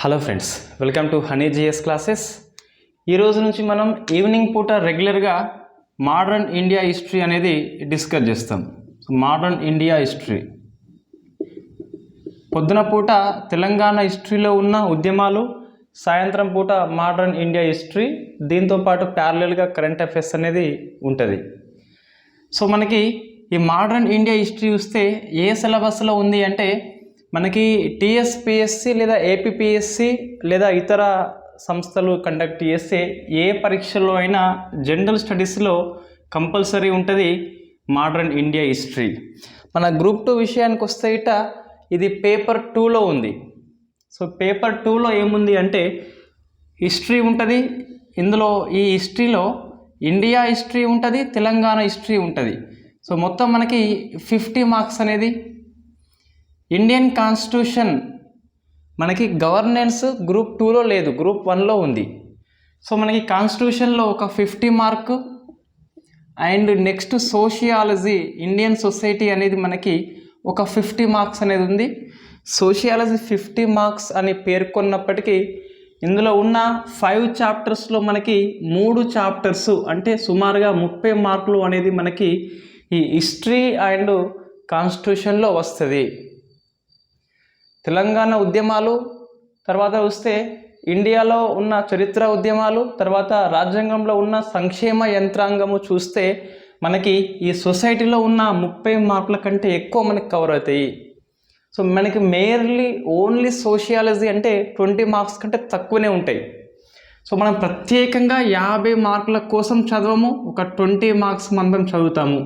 Hello friends, welcome to Honey GS classes. ఈరోజు నుంచి మనం ఈవినింగ్ పూట రెగ్యులర్గా మోడర్న్ ఇండియా హిస్టరీ అనేది డిస్కస్ చేస్తాం. మోడర్న్ ఇండియా హిస్టరీ పొద్దున పూట తెలంగాణ హిస్టరీలో ఉన్న ఉద్యమాలు, సాయంత్రం పూట మోడర్న్ ఇండియా హిస్టరీ, దీంతోపాటు ప్యారలల్గా కరెంట్ అఫైర్స్ అనేది ఉంటుంది. సో మనకి ఈ మోడర్న్ ఇండియా హిస్టరీ చూస్తే ఏ సిలబస్లో ఉంది అంటే మనకి టీఎస్పిఎస్సి లేదా ఏపీపీఎస్సి లేదా ఇతర సంస్థలు కండక్ట్ చేసే ఏ పరీక్షలో అయినా జనరల్ స్టడీస్లో కంపల్సరీ ఉంటుంది మోడర్న్ ఇండియా హిస్టరీ. మన గ్రూప్ 2 విషయానికి వస్తే ఇట ఇది పేపర్ 2లో ఉంది. సో పేపర్ 2లో ఏముంది అంటే హిస్టరీ ఉంటుంది. ఇందులో ఈ హిస్టరీలో ఇండియా హిస్టరీ ఉంటుంది, తెలంగాణ హిస్టరీ ఉంటుంది. సో మొత్తం మనకి 50 మార్క్స్ అనేది. ఇండియన్ కాన్స్టిట్యూషన్ మనకి గవర్నెన్స్ గ్రూప్ 2లో లేదు, గ్రూప్ 1లో ఉంది. సో మనకి కాన్స్టిట్యూషన్లో ఒక 50 mark and next sociology, Indian society అనేది మనకి ఒక 50 మార్క్స్ అనేది ఉంది. సోషియాలజీ 50 మార్క్స్ అని పేర్కొన్నప్పటికీ ఇందులో ఉన్న 5 చాప్టర్స్లో మనకి 3 చాప్టర్స్ అంటే సుమారుగా 30 మార్కులు అనేది మనకి ఈ హిస్టరీ అండ్ కాన్స్టిట్యూషన్లో వస్తుంది. తెలంగాణ ఉద్యమాలు తర్వాత వస్తే ఇండియాలో ఉన్న చరిత్ర ఉద్యమాలు, తర్వాత రాజ్యాంగంలో ఉన్న సంక్షేమ యంత్రాంగము చూస్తే మనకి ఈ సొసైటీలో ఉన్న 30 మార్కుల కంటే ఎక్కువ మనకి కవర్ అవుతాయి. సో మనకి మేర్లీ ఓన్లీ సోషియాలజీ అంటే 20 మార్క్స్ కంటే తక్కువనే ఉంటాయి. సో మనం ప్రత్యేకంగా 50 మార్కుల కోసం చదవము, ఒక 20 మార్క్స్ మనం చదువుతాము.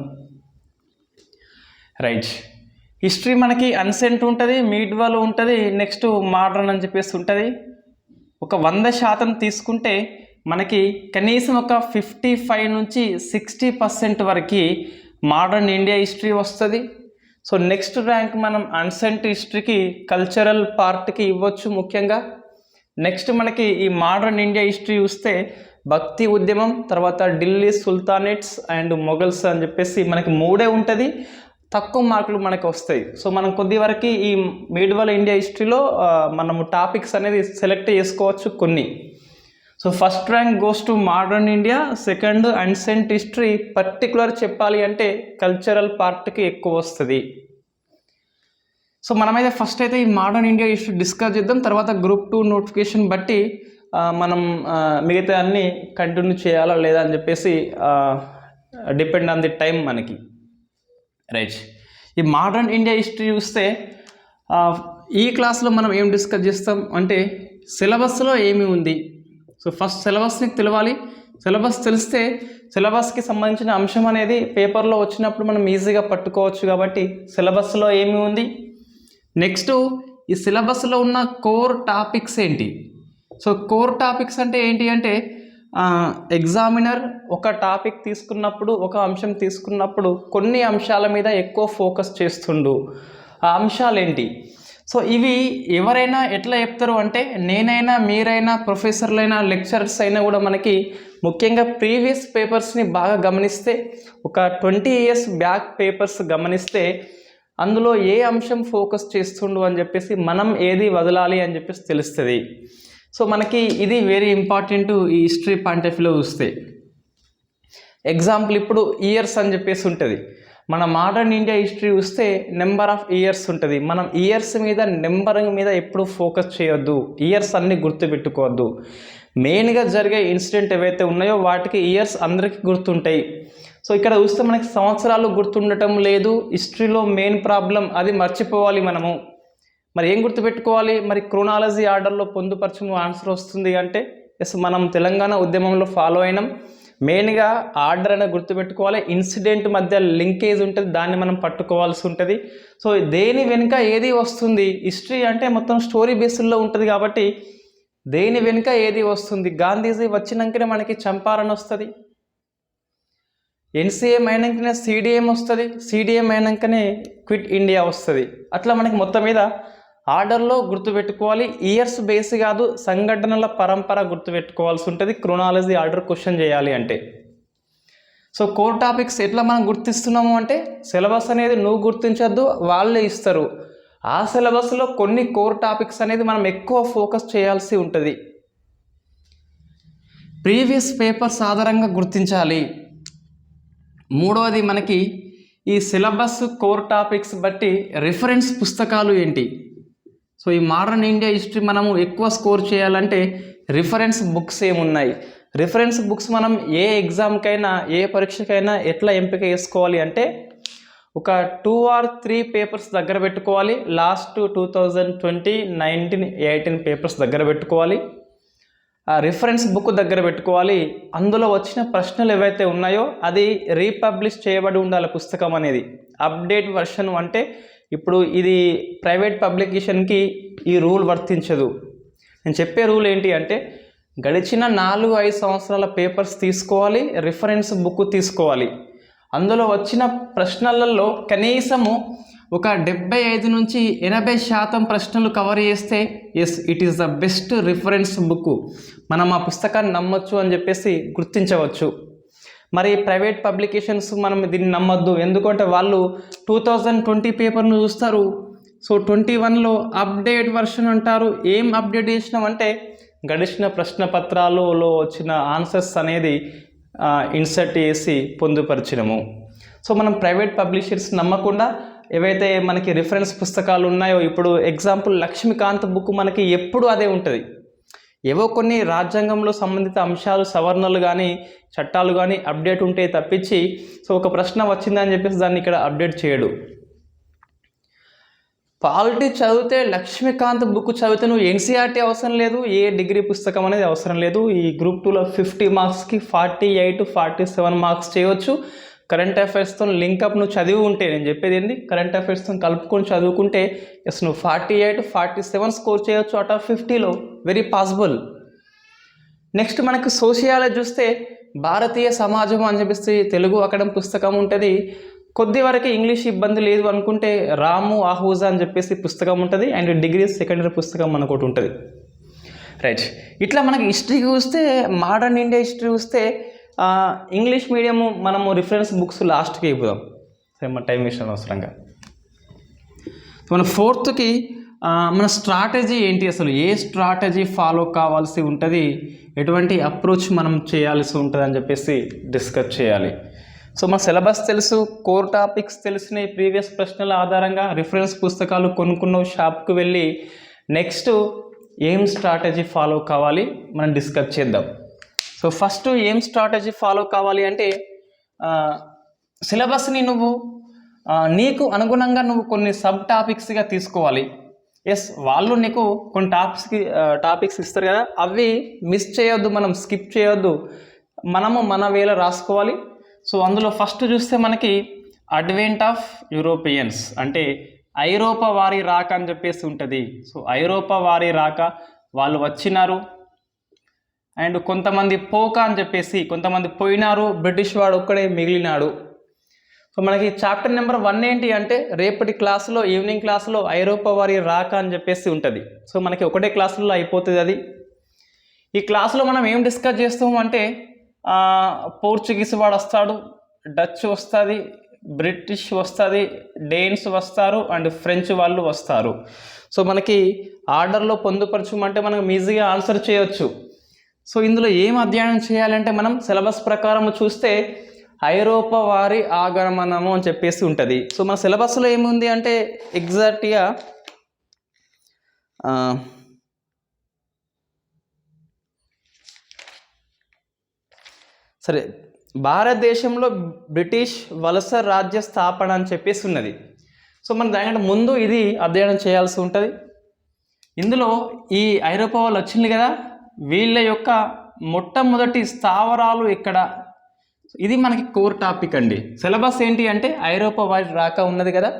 రైట్. హిస్టరీ మనకి అన్సెంట్ ఉంటుంది, మీడ్వాల్ ఉంటుంది, నెక్స్ట్ మోడర్న్ అని చెప్పేసి ఉంటుంది. ఒక 100% తీసుకుంటే మనకి కనీసం ఒక 55 నుంచి 60% వరకు మోడర్న్ ఇండియా హిస్టరీ వస్తుంది. సో నెక్స్ట్ ర్యాంక్ మనం అన్సెంట్ హిస్టరీకి, కల్చరల్ పార్ట్కి ఇవ్వచ్చు ముఖ్యంగా. నెక్స్ట్ మనకి ఈ మోడర్న్ ఇండియా హిస్టరీ చూస్తే భక్తి ఉద్యమం, తర్వాత ఢిల్లీ సుల్తానేట్స్ అండ్ మొఘల్స్ అని చెప్పేసి మనకి 3 ఉంటుంది. తక్కువ మార్కులు మనకు వస్తాయి. సో మనం కొద్ది వరకు ఈ మీడివల్ ఇండియా హిస్టరీలో మనము టాపిక్స్ అనేది సెలెక్ట్ చేసుకోవచ్చు కొన్ని. So first rank goes to modern India, second ancient history. Particular చెప్పాలి అంటే కల్చరల్ పార్ట్కి ఎక్కువ వస్తుంది. సో మనమైతే ఫస్ట్ అయితే ఈ మోడర్న్ ఇండియా హిస్టరీ డిస్కస్ చేద్దాం. తర్వాత గ్రూప్ 2 నోటిఫికేషన్ బట్టి మనం మిగతా అన్ని కంటిన్యూ చేయాలా లేదా అని చెప్పేసి డిపెండ్ ఆన్ ది టైం మనకి. రైట్. ఈ మోడర్న్ ఇండియా హిస్టరీ చూస్తే ఈ క్లాస్లో మనం ఏం డిస్కస్ చేస్తాం అంటే సిలబస్లో ఏమి ఉంది. సో ఫస్ట్ సిలబస్ని తెలవాలి. సిలబస్ తెలిస్తే సిలబస్కి సంబంధించిన అంశం అనేది పేపర్లో వచ్చినప్పుడు మనం ఈజీగా పట్టుకోవచ్చు. కాబట్టి సిలబస్లో ఏమి ఉంది, నెక్స్ట్ ఈ సిలబస్లో ఉన్న కోర్ టాపిక్స్ ఏంటి. సో కోర్ టాపిక్స్ అంటే ఏంటి అంటే ఎగ్జామినర్ ఒక టాపిక్ తీసుకున్నప్పుడు, ఒక అంశం తీసుకున్నప్పుడు కొన్ని అంశాల మీద ఎక్కువ ఫోకస్ చేస్తుండు. ఆ అంశాలు ఏంటి? సో ఇవి ఎవరైనా ఎట్లా చెప్తారు అంటే నేనైనా, మీరైనా, ప్రొఫెసర్లైనా, లెక్చరర్స్ అయినా కూడా మనకి ముఖ్యంగా ప్రీవియస్ పేపర్స్ని బాగా గమనిస్తే, ఒక 20 years బ్యాక్ పేపర్స్ గమనిస్తే అందులో ఏ అంశం ఫోకస్ చేస్తుండు అని చెప్పేసి మనం ఏది వదలాలి అని చెప్పేసి తెలుస్తుంది. సో మనకి ఇది వెరీ ఇంపార్టెంట్ ఈ హిస్టరీ పాయింట్ ఆఫ్ వ్యూలో చూస్తే. ఎగ్జాంపుల్ ఇప్పుడు ఇయర్స్ అని చెప్పేసి ఉంటుంది. మన మోడర్న్ ఇండియా హిస్టరీ చూస్తే నెంబర్ ఆఫ్ ఇయర్స్ ఉంటుంది. మనం ఇయర్స్ మీద, నెంబరింగ్ మీద ఎప్పుడు ఫోకస్ చేయొద్దు. ఇయర్స్ అన్నీ గుర్తుపెట్టుకోవద్దు. మెయిన్గా జరిగే ఇన్సిడెంట్ ఏవైతే ఉన్నాయో వాటికి ఇయర్స్ అందరికీ గుర్తుంటాయి. సో ఇక్కడ చూస్తే మనకి సంవత్సరాలు గుర్తుండటం లేదు. హిస్టరీలో మెయిన్ ప్రాబ్లం అది మర్చిపోవాలి మనము. మరి ఏం గుర్తుపెట్టుకోవాలి? మరి క్రోనాలజీ ఆర్డర్లో పొందుపరచము ఆన్సర్ వస్తుంది అంటే ఎస్, మనం తెలంగాణ ఉద్యమంలో ఫాలో అయినాం. మెయిన్గా ఆర్డర్ అనేది గుర్తుపెట్టుకోవాలి. ఇన్సిడెంట్ మధ్య లింకేజ్ ఉంటుంది, దాన్ని మనం పట్టుకోవాల్సి ఉంటుంది. సో దేని వెనుక ఏది వస్తుంది, హిస్టరీ అంటే మొత్తం స్టోరీ బేస్డ్లో ఉంటుంది కాబట్టి దేని వెనుక ఏది వస్తుంది. గాంధీజీ వచ్చినాకనే మనకి చంపారన్ వస్తుంది, ఎన్సీఎం అయినాకనే సిడిఎం వస్తుంది, సిడిఎం అయినాకనే క్విట్ ఇండియా వస్తుంది. అట్లా మనకి మొత్తం మీద ఆర్డర్లో గుర్తుపెట్టుకోవాలి. ఇయర్స్ బేస్ కాదు, సంఘటనల పరంపర గుర్తుపెట్టుకోవాల్సి ఉంటుంది క్రోనాలజీ ఆర్డర్ క్వశ్చన్ చేయాలి అంటే. సో కోర్ టాపిక్స్ ఎట్లా మనం గుర్తిస్తున్నాము అంటే సిలబస్ అనేది నువ్వు గుర్తించొద్దు, వాళ్ళే ఇస్తారు. ఆ సిలబస్లో కొన్ని కోర్ టాపిక్స్ అనేది మనం ఎక్కువ ఫోకస్ చేయాల్సి ఉంటుంది. ప్రీవియస్ పేపర్స్ ఆధారంగా గుర్తించాలి. మూడవది మనకి ఈ సిలబస్ కోర్ టాపిక్స్ బట్టి రిఫరెన్స్ పుస్తకాలు ఏంటి. సో ఈ మోడర్న్ ఇండియా హిస్టరీ మనము ఎక్కువ స్కోర్ చేయాలంటే రిఫరెన్స్ బుక్స్ ఏమున్నాయి, రిఫరెన్స్ బుక్స్ మనం ఏ ఎగ్జామ్కైనా ఏ పరీక్షకైనా ఎట్లా ఎంపిక చేసుకోవాలి అంటే ఒక 2 or 3 పేపర్స్ దగ్గర పెట్టుకోవాలి. లాస్ట్ 2020, 19, 18 పేపర్స్ దగ్గర పెట్టుకోవాలి. ఆ రిఫరెన్స్ బుక్ దగ్గర పెట్టుకోవాలి. అందులో వచ్చిన ప్రశ్నలు ఏవైతే ఉన్నాయో అది రీపబ్లిష్ చేయబడి ఉండాలి పుస్తకం అనేది. అప్డేట్ వర్షన్ అంటే ఇప్పుడు ఇది ప్రైవేట్ పబ్లికేషన్కి ఈ రూల్ వర్తించదు. నేను చెప్పే రూల్ ఏంటి అంటే గడిచిన 4-5 సంవత్సరాల పేపర్స్ తీసుకోవాలి, రిఫరెన్స్ బుక్ తీసుకోవాలి. అందులో వచ్చిన ప్రశ్నలలో కనీసము ఒక 75 నుంచి 80% ప్రశ్నలు కవర్ చేస్తే yes it is the best reference book, మనం ఆ పుస్తకాన్ని నమ్మొచ్చు అని చెప్పేసి గుర్తించవచ్చు. మరి ప్రైవేట్ పబ్లికేషన్స్ మనం దీన్ని నమ్మొద్దు, ఎందుకంటే వాళ్ళు 2020 పేపర్ను చూస్తారు. సో 21లో అప్డేట్ వర్షన్ అంటారు. ఏం అప్డేట్ చేసినామంటే గడిచిన ప్రశ్న పత్రాలలో వచ్చిన ఆన్సర్స్ అనేది ఇన్సర్ట్ చేసి పొందుపరిచినము. సో మనం ప్రైవేట్ పబ్లిషర్స్ నమ్మకుండా ఏవైతే మనకి రిఫరెన్స్ పుస్తకాలు ఉన్నాయో, ఇప్పుడు ఎగ్జాంపుల్ లక్ష్మీకాంత్ బుక్ మనకి ఎప్పుడు అదే ఉంటుంది. ఏవో కొన్ని రాజ్యాంగంలో సంబంధిత అంశాలు, సవరణలు కానీ చట్టాలు కానీ అప్డేట్ ఉంటే తప్పించి సో ఒక ప్రశ్న వచ్చిందని చెప్పేసి దాన్ని ఇక్కడ అప్డేట్ చేయడు. పాలిటీ చదివితే లక్ష్మీకాంత్ బుక్ చదివితే నువ్వు ఎన్సీఆర్టీ అవసరం లేదు, ఏ డిగ్రీ పుస్తకం అనేది అవసరం లేదు. ఈ గ్రూప్ 2లో 50 మార్క్స్కి 48, 47 మార్క్స్ చేయవచ్చు. కరెంట్ అఫైర్స్తో లింకప్ నువ్వు చదివి ఉంటే, నేను చెప్పేది ఏంటి, కరెంట్ అఫైర్స్తో కలుపుకొని చదువుకుంటే ఎస్ నువ్వు 48, 47 స్కోర్ చేయొచ్చు అవుట్ ఆఫ్ 50లో, వెరీ పాసిబుల్. నెక్స్ట్ మనకు సోషియాలజీ చూస్తే భారతీయ సమాజం అని చెప్పేసి తెలుగు అకాడమీ పుస్తకం ఉంటుంది. కొద్ది వరకు ఇంగ్లీష్ ఇబ్బంది లేదు అనుకుంటే రాము ఆహూజా అని చెప్పేసి పుస్తకం ఉంటుంది. అండ్ డిగ్రీ సెకండరీ పుస్తకం మనకు ఒకటి ఉంటుంది. రైట్, ఇట్లా మనకి హిస్టరీ చూస్తే మోడర్న్ ఇండియా హిస్టరీ చూస్తే ఇంగ్లీష్ మీడియము మనము రిఫరెన్స్ బుక్స్ లాస్ట్కి ఇవ్వదాం, సరే మన టైం వేస్ట్ అనవసరంగా. మన 4th మన స్ట్రాటజీ ఏంటి, అసలు ఏ స్ట్రాటజీ ఫాలో కావాల్సి ఉంటుంది, ఎటువంటి అప్రోచ్ మనం చేయాల్సి ఉంటుంది అని చెప్పేసి డిస్కస్ చేయాలి. సో మన సిలబస్ తెలుసు, కోర్ టాపిక్స్ తెలిసినాయి, ప్రీవియస్ ప్రశ్నల ఆధారంగా రిఫరెన్స్ పుస్తకాలు కొనుక్కున్న షాప్కి వెళ్ళి నెక్స్ట్ ఏం స్ట్రాటజీ ఫాలో కావాలి మనం డిస్కస్ చేద్దాం. సో ఫస్ట్ ఏం స్ట్రాటజీ ఫాలో కావాలి అంటే సిలబస్ని నువ్వు నీకు అనుగుణంగా నువ్వు కొన్ని సబ్ టాపిక్స్గా తీసుకోవాలి. ఎస్, వాళ్ళు నీకు కొన్ని టాపిక్స్ ఇస్తారు కదా, అవి మిస్ చేయొద్దు, మనం స్కిప్ చేయొద్దు, మనము మన వేలో రాసుకోవాలి. సో అందులో ఫస్ట్ చూస్తే మనకి అడ్వెంట్ ఆఫ్ యూరోపియన్స్ అంటే ఐరోపా వారి రాక అని చెప్పేసి ఉంటుంది. సో ఐరోపా వారి రాక, వాళ్ళు వచ్చినారు అండ్ కొంతమంది పోక అని చెప్పేసి కొంతమంది పోయినారు, బ్రిటిష్ వాడు ఒక్కడే మిగిలినాడు. సో మనకి చాప్టర్ నెంబర్ 1 ఏంటి అంటే రేపటి క్లాసులో, ఈవినింగ్ క్లాసులో ఐరోపా వారి రాక అని చెప్పేసి ఉంటుంది. సో మనకి ఒకటే క్లాసులో అయిపోతుంది అది. ఈ క్లాసులో మనం ఏం డిస్కస్ చేస్తాము అంటే పోర్చుగీస్ వాడు వస్తాడు, డచ్ వస్తుంది, బ్రిటిష్ వస్తుంది, డేన్స్ వస్తారు అండ్ ఫ్రెంచ్ వాళ్ళు వస్తారు. సో మనకి ఆర్డర్లో పొందుపరచమంటే మనం ఈజీగా ఆన్సర్ చేయొచ్చు. సో ఇందులో ఏం అధ్యయనం చేయాలంటే మనం సిలబస్ ప్రకారం చూస్తే ఐరోపా వారి ఆగమనము అని చెప్పేసి ఉంటుంది. సో మన సిలబస్లో ఏముంది అంటే ఎగ్జాక్ట్గా సరే భారతదేశంలో బ్రిటిష్ వలస రాజ్య స్థాపన అని చెప్పేసి ఉన్నది. సో మనం దానికంటే ముందు ఇది అధ్యయనం చేయాల్సి ఉంటుంది. ఇందులో ఈ ఐరోపా వాళ్ళు వచ్చింది కదా, వీళ్ళ యొక్క మొట్టమొదటి స్థావరాలు ఎక్కడ, ఇది మనకి కోర్ టాపిక్ అండి. సిలబస్ ఏంటి అంటే ఐరోపా వారి రాక ఉన్నది కదా,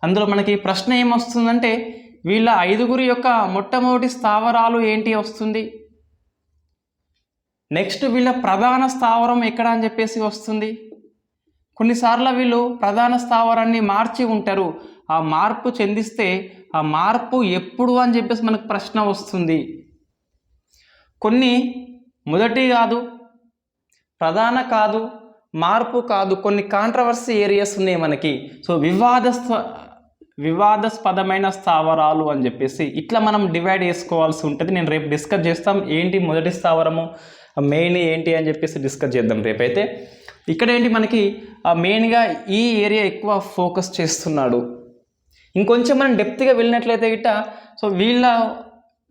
అందులో మనకి ప్రశ్న ఏమొస్తుందంటే వీళ్ళ 5గురి యొక్క మొట్టమొదటి స్థావరాలు ఏంటి వస్తుంది. నెక్స్ట్ వీళ్ళ ప్రధాన స్థావరం ఎక్కడ అని చెప్పేసి వస్తుంది. కొన్నిసార్లు వీళ్ళు ప్రధాన స్థావరాన్ని మార్చి ఉంటారు, ఆ మార్పు చెందిస్తే ఆ మార్పు ఎప్పుడు అని చెప్పేసి మనకు ప్రశ్న వస్తుంది. కొన్ని మొదటి కాదు, ప్రధాన కాదు, మార్పు కాదు, కొన్ని కాంట్రవర్సీ ఏరియాస్ ఉన్నాయి మనకి. సో వివాదాస్పదమైన స్థావరాలు అని చెప్పేసి ఇట్లా మనం డివైడ్ చేసుకోవాల్సి ఉంటుంది. నేను రేపు డిస్కస్ చేస్తాం ఏంటి మొదటి స్థావరము, మెయిన్ ఏంటి అని చెప్పేసి డిస్కస్ చేద్దాం రేపైతే. ఇక్కడ ఏంటి మనకి మెయిన్గా ఈ ఏరియా ఎక్కువ ఫోకస్ చేస్తున్నాడు. ఇంకొంచెం మనం డెప్త్గా వెళ్ళినట్లయితే గిట్ట సో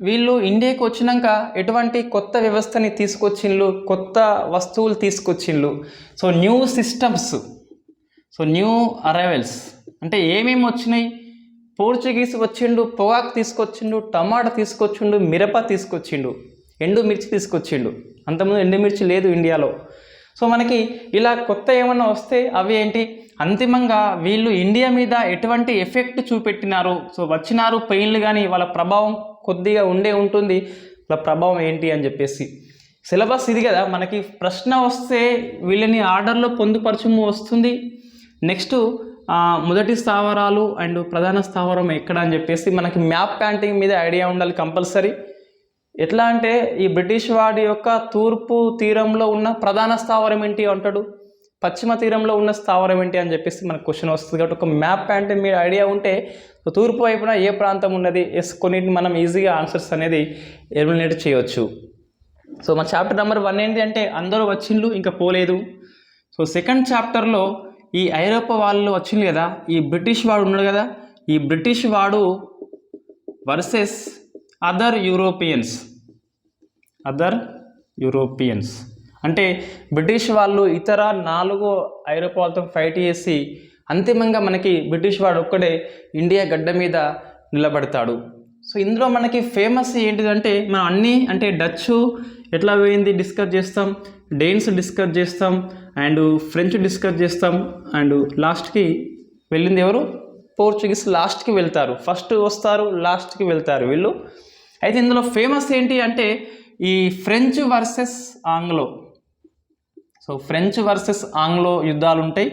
వీళ్ళు ఇండియాకి వచ్చినాక ఎటువంటి కొత్త వ్యవస్థని తీసుకొచ్చిండ్రు, కొత్త వస్తువులు తీసుకొచ్చిండ్రు. So new systems, so new arrivals అంటే ఏమేమి వచ్చినాయి? పోర్చుగీస్ వచ్చిండు, పొగాకు తీసుకొచ్చిండు, టమాటా తీసుకొచ్చిండు, మిరప తీసుకొచ్చిండు, ఎండుమిర్చి తీసుకొచ్చిండు. అంతకుముందు ఎండుమిర్చి లేదు ఇండియాలో. సో మనకి ఇలా కొత్త ఏమన్నా వస్తే అవి ఏంటి అంతిమంగా వీళ్ళు ఇండియా మీద ఎటువంటి ఎఫెక్ట్ చూపెట్టినారు, సో వచ్చినారు పెయిన్లు కానీ వాళ్ళ ప్రభావం కొద్దిగా ఉంటుంది. వాళ్ళ ప్రభావం ఏంటి అని చెప్పేసి సిలబస్ ఇది కదా. మనకి ప్రశ్న వస్తే వీళ్ళని ఆర్డర్లో పొందుపరచము వస్తుంది. నెక్స్ట్ మొదటి స్థావరాలు అండ్ ప్రధాన స్థావరం ఎక్కడ అని చెప్పేసి మనకి మ్యాప్ ప్యాంటింగ్ మీద ఐడియా ఉండాలి కంపల్సరీ. ఎట్లా అంటే ఈ బ్రిటిష్ వాడి యొక్క తూర్పు తీరంలో ఉన్న ప్రధాన స్థావరం ఏంటి అంటాడు, పశ్చిమ తీరంలో ఉన్న స్థావరం ఏంటి అని చెప్పేసి మనకు క్వశ్చన్ వస్తుంది. కాబట్టి ఒక మ్యాప్ ప్యాంటింగ్ మీద ఐడియా ఉంటే తూర్పు వైపున ఏ ప్రాంతం ఉన్నది కొన్నిటిని మనం ఈజీగా ఆన్సర్స్ అనేది ఎలిమినేట్ చేయవచ్చు. సో మన చాప్టర్ నెంబర్ 1 ఏంటి అంటే అందరూ వచ్చిండ్రు ఇంకా పోలేదు. సో సెకండ్ చాప్టర్లో ఈ ఐరోపా వాళ్ళు వచ్చిండ్రు కదా, ఈ బ్రిటిష్ వాడు ఉన్నాడు కదా, ఈ బ్రిటిష్ వాడు వర్సెస్ అదర్ యూరోపియన్స్ అంటే బ్రిటిష్ వాళ్ళు ఇతర 4 ఐరోపా వాళ్ళతో ఫైట్ చేసి అంతిమంగా మనకి బ్రిటిష్ వాడు ఒక్కడే ఇండియా గడ్డ మీద నిలబడతాడు. సో ఇందులో మనకి ఫేమస్ ఏంటిదంటే మనం అన్నీ అంటే డచ్ ఎట్లా పోయింది డిస్కస్ చేస్తాం, డేన్స్ డిస్కస్ చేస్తాం, అండ్ ఫ్రెంచ్ డిస్కస్ చేస్తాం, అండ్ లాస్ట్కి వెళ్ళింది ఎవరు, పోర్చుగీస్ లాస్ట్కి వెళ్తారు. ఫస్ట్ వస్తారు లాస్ట్కి వెళ్తారు వీళ్ళు. అయితే ఇందులో ఫేమస్ ఏంటి అంటే ఈ French versus Anglo. So French versus Anglo యుద్ధాలు ఉంటాయి.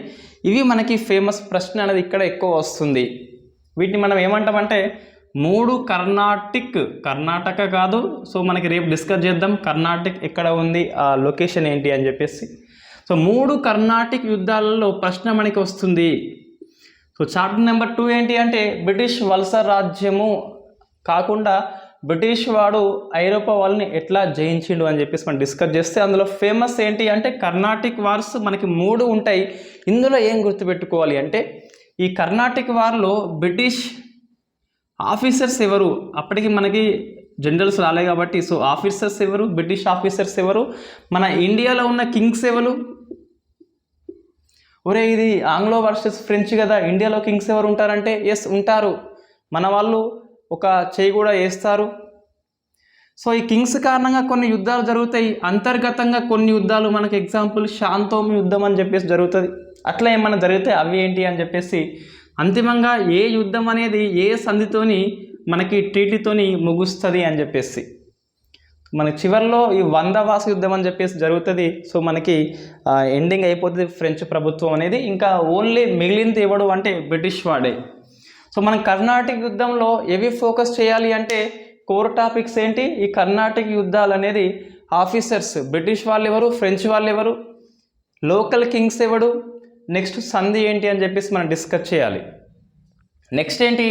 ఇవి మనకి ఫేమస్ ప్రశ్న అనేది ఇక్కడ ఎక్కువ వస్తుంది. వీటిని మనం ఏమంటామంటే 3 కర్ణాటక కాదు. సో మనకి రేపు డిస్కస్ చేద్దాం కర్ణాటక ఎక్కడ ఉంది, ఆ లొకేషన్ ఏంటి అని చెప్పేసి. సో 3 కర్ణాటక యుద్ధాలలో ప్రశ్న మనకి వస్తుంది. సో చాప్టర్ నెంబర్ 2 ఏంటి అంటే బ్రిటిష్ వలస రాజ్యము కాకుండా బ్రిటిష్ వాడు ఐరోపా వాళ్ళని ఎట్లా జయించిండు అని చెప్పేసి మనం డిస్కస్ చేస్తే అందులో ఫేమస్ ఏంటి అంటే కర్ణాటిక్ వార్స్ మనకి 3 ఉంటాయి. ఇందులో ఏం గుర్తుపెట్టుకోవాలి అంటే ఈ కర్ణాటిక్ వార్లో బ్రిటిష్ ఆఫీసర్స్ ఎవరు, అప్పటికి మనకి జనరల్స్ రాలే కాబట్టి సో ఆఫీసర్స్ ఎవరు, బ్రిటిష్ ఆఫీసర్స్ ఎవరు, మన ఇండియాలో ఉన్న కింగ్స్ ఎవరు. ఒరే ఇది ఆంగ్లో వర్సెస్ ఫ్రెంచ్ కదా, ఇండియాలో కింగ్స్ ఎవరు ఉంటారంటే ఎస్ ఉంటారు, మన వాళ్ళు ఒక చేయి కూడా వేస్తారు. సో ఈ కింగ్స్ కారణంగా కొన్ని యుద్ధాలు జరుగుతాయి, అంతర్గతంగా కొన్ని యుద్ధాలు మనకి ఎగ్జాంపుల్ శాంతోమి యుద్ధం అని చెప్పేసి జరుగుతుంది. అట్లా ఏమన్నా జరిగితే అవి ఏంటి అని చెప్పేసి అంతిమంగా ఏ యుద్ధం అనేది ఏ సంధితోని మనకి ట్రీటీతోని ముగుస్తుంది అని చెప్పేసి మనకి చివరిలో ఈ 100 వాస యుద్ధం అని చెప్పేసి జరుగుతుంది. సో మనకి ఎండింగ్ అయిపోతుంది ఫ్రెంచ్ ప్రభుత్వం అనేది. ఇంకా ఓన్లీ మిగిలింది ఎవడు అంటే బ్రిటిష్ వాడే. సో మనం కర్ణాటక యుద్ధంలో ఏవి ఫోకస్ చేయాలి అంటే కోర్ టాపిక్స్ ఏంటి, ఈ కర్ణాటక యుద్ధాలు అనేది ఆఫీసర్స్ బ్రిటిష్ వాళ్ళు ఎవరు, ఫ్రెంచ్ వాళ్ళు ఎవరు, లోకల్ కింగ్స్ ఎవడు, నెక్స్ట్ సంధి ఏంటి అని చెప్పేసి మనం డిస్కస్ చేయాలి. నెక్స్ట్ ఏంటి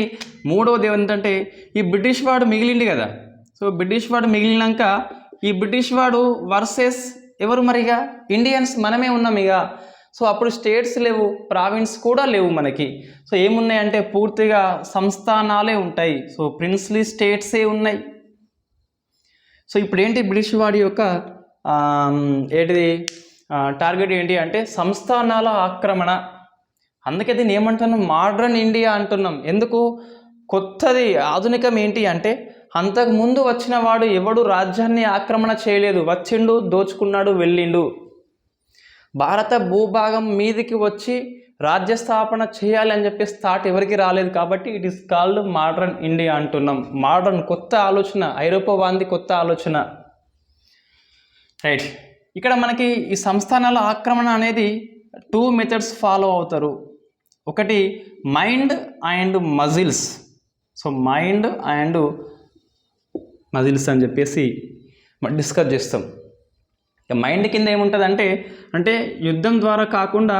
3వది ఏంటంటే ఈ బ్రిటిష్ వాడు మిగిలింది కదా. సో బ్రిటిష్ వాడు మిగిలినాక ఈ బ్రిటిష్ వాడు వర్సెస్ ఎవరు మరిగా ఇండియన్స్ మనమే ఉన్నాం ఇక. సో అప్పుడు స్టేట్స్ లేవు, ప్రావిన్స్ కూడా లేవు మనకి. సో ఏమున్నాయంటే పూర్తిగా సంస్థానాలే ఉంటాయి. సో ప్రిన్స్లీ స్టేట్సే ఉన్నాయి. సో ఇప్పుడు ఏంటి బ్రిటిష్ వాడి యొక్క ఏంటిది టార్గెట్ ఏంటి అంటే సంస్థానాల ఆక్రమణ. అందుకే దీన్ని ఏమంటున్నాం మోడ్రన్ ఇండియా అంటున్నాం. ఎందుకు కొత్తది ఆధునికం ఏంటి అంటే అంతకుముందు వచ్చిన వాడు ఎవడు రాజ్యాన్ని ఆక్రమణ చేయలేదు, వచ్చిండు దోచుకున్నాడు వెళ్ళిండు. భారత భూభాగం మీదికి వచ్చి రాజ్య స్థాపన చేయాలి అని చెప్పేసి థాట్ ఎవరికి రాలేదు. కాబట్టి it is called modern India అంటున్నాం. మోడ్రన్ కొత్త ఆలోచన, ఐరోపా వాంది కొత్త ఆలోచన, రైట్. ఇక్కడ మనకి ఈ సంస్థానాల ఆక్రమణ అనేది 2 మెథడ్స్ ఫాలో అవుతారు. ఒకటి mind and muscles. So mind and muscles అని చెప్పేసి డిస్కస్ చేస్తాం. మైండ్ కింద ఏముంటుంది అంటే యుద్ధం ద్వారా కాకుండా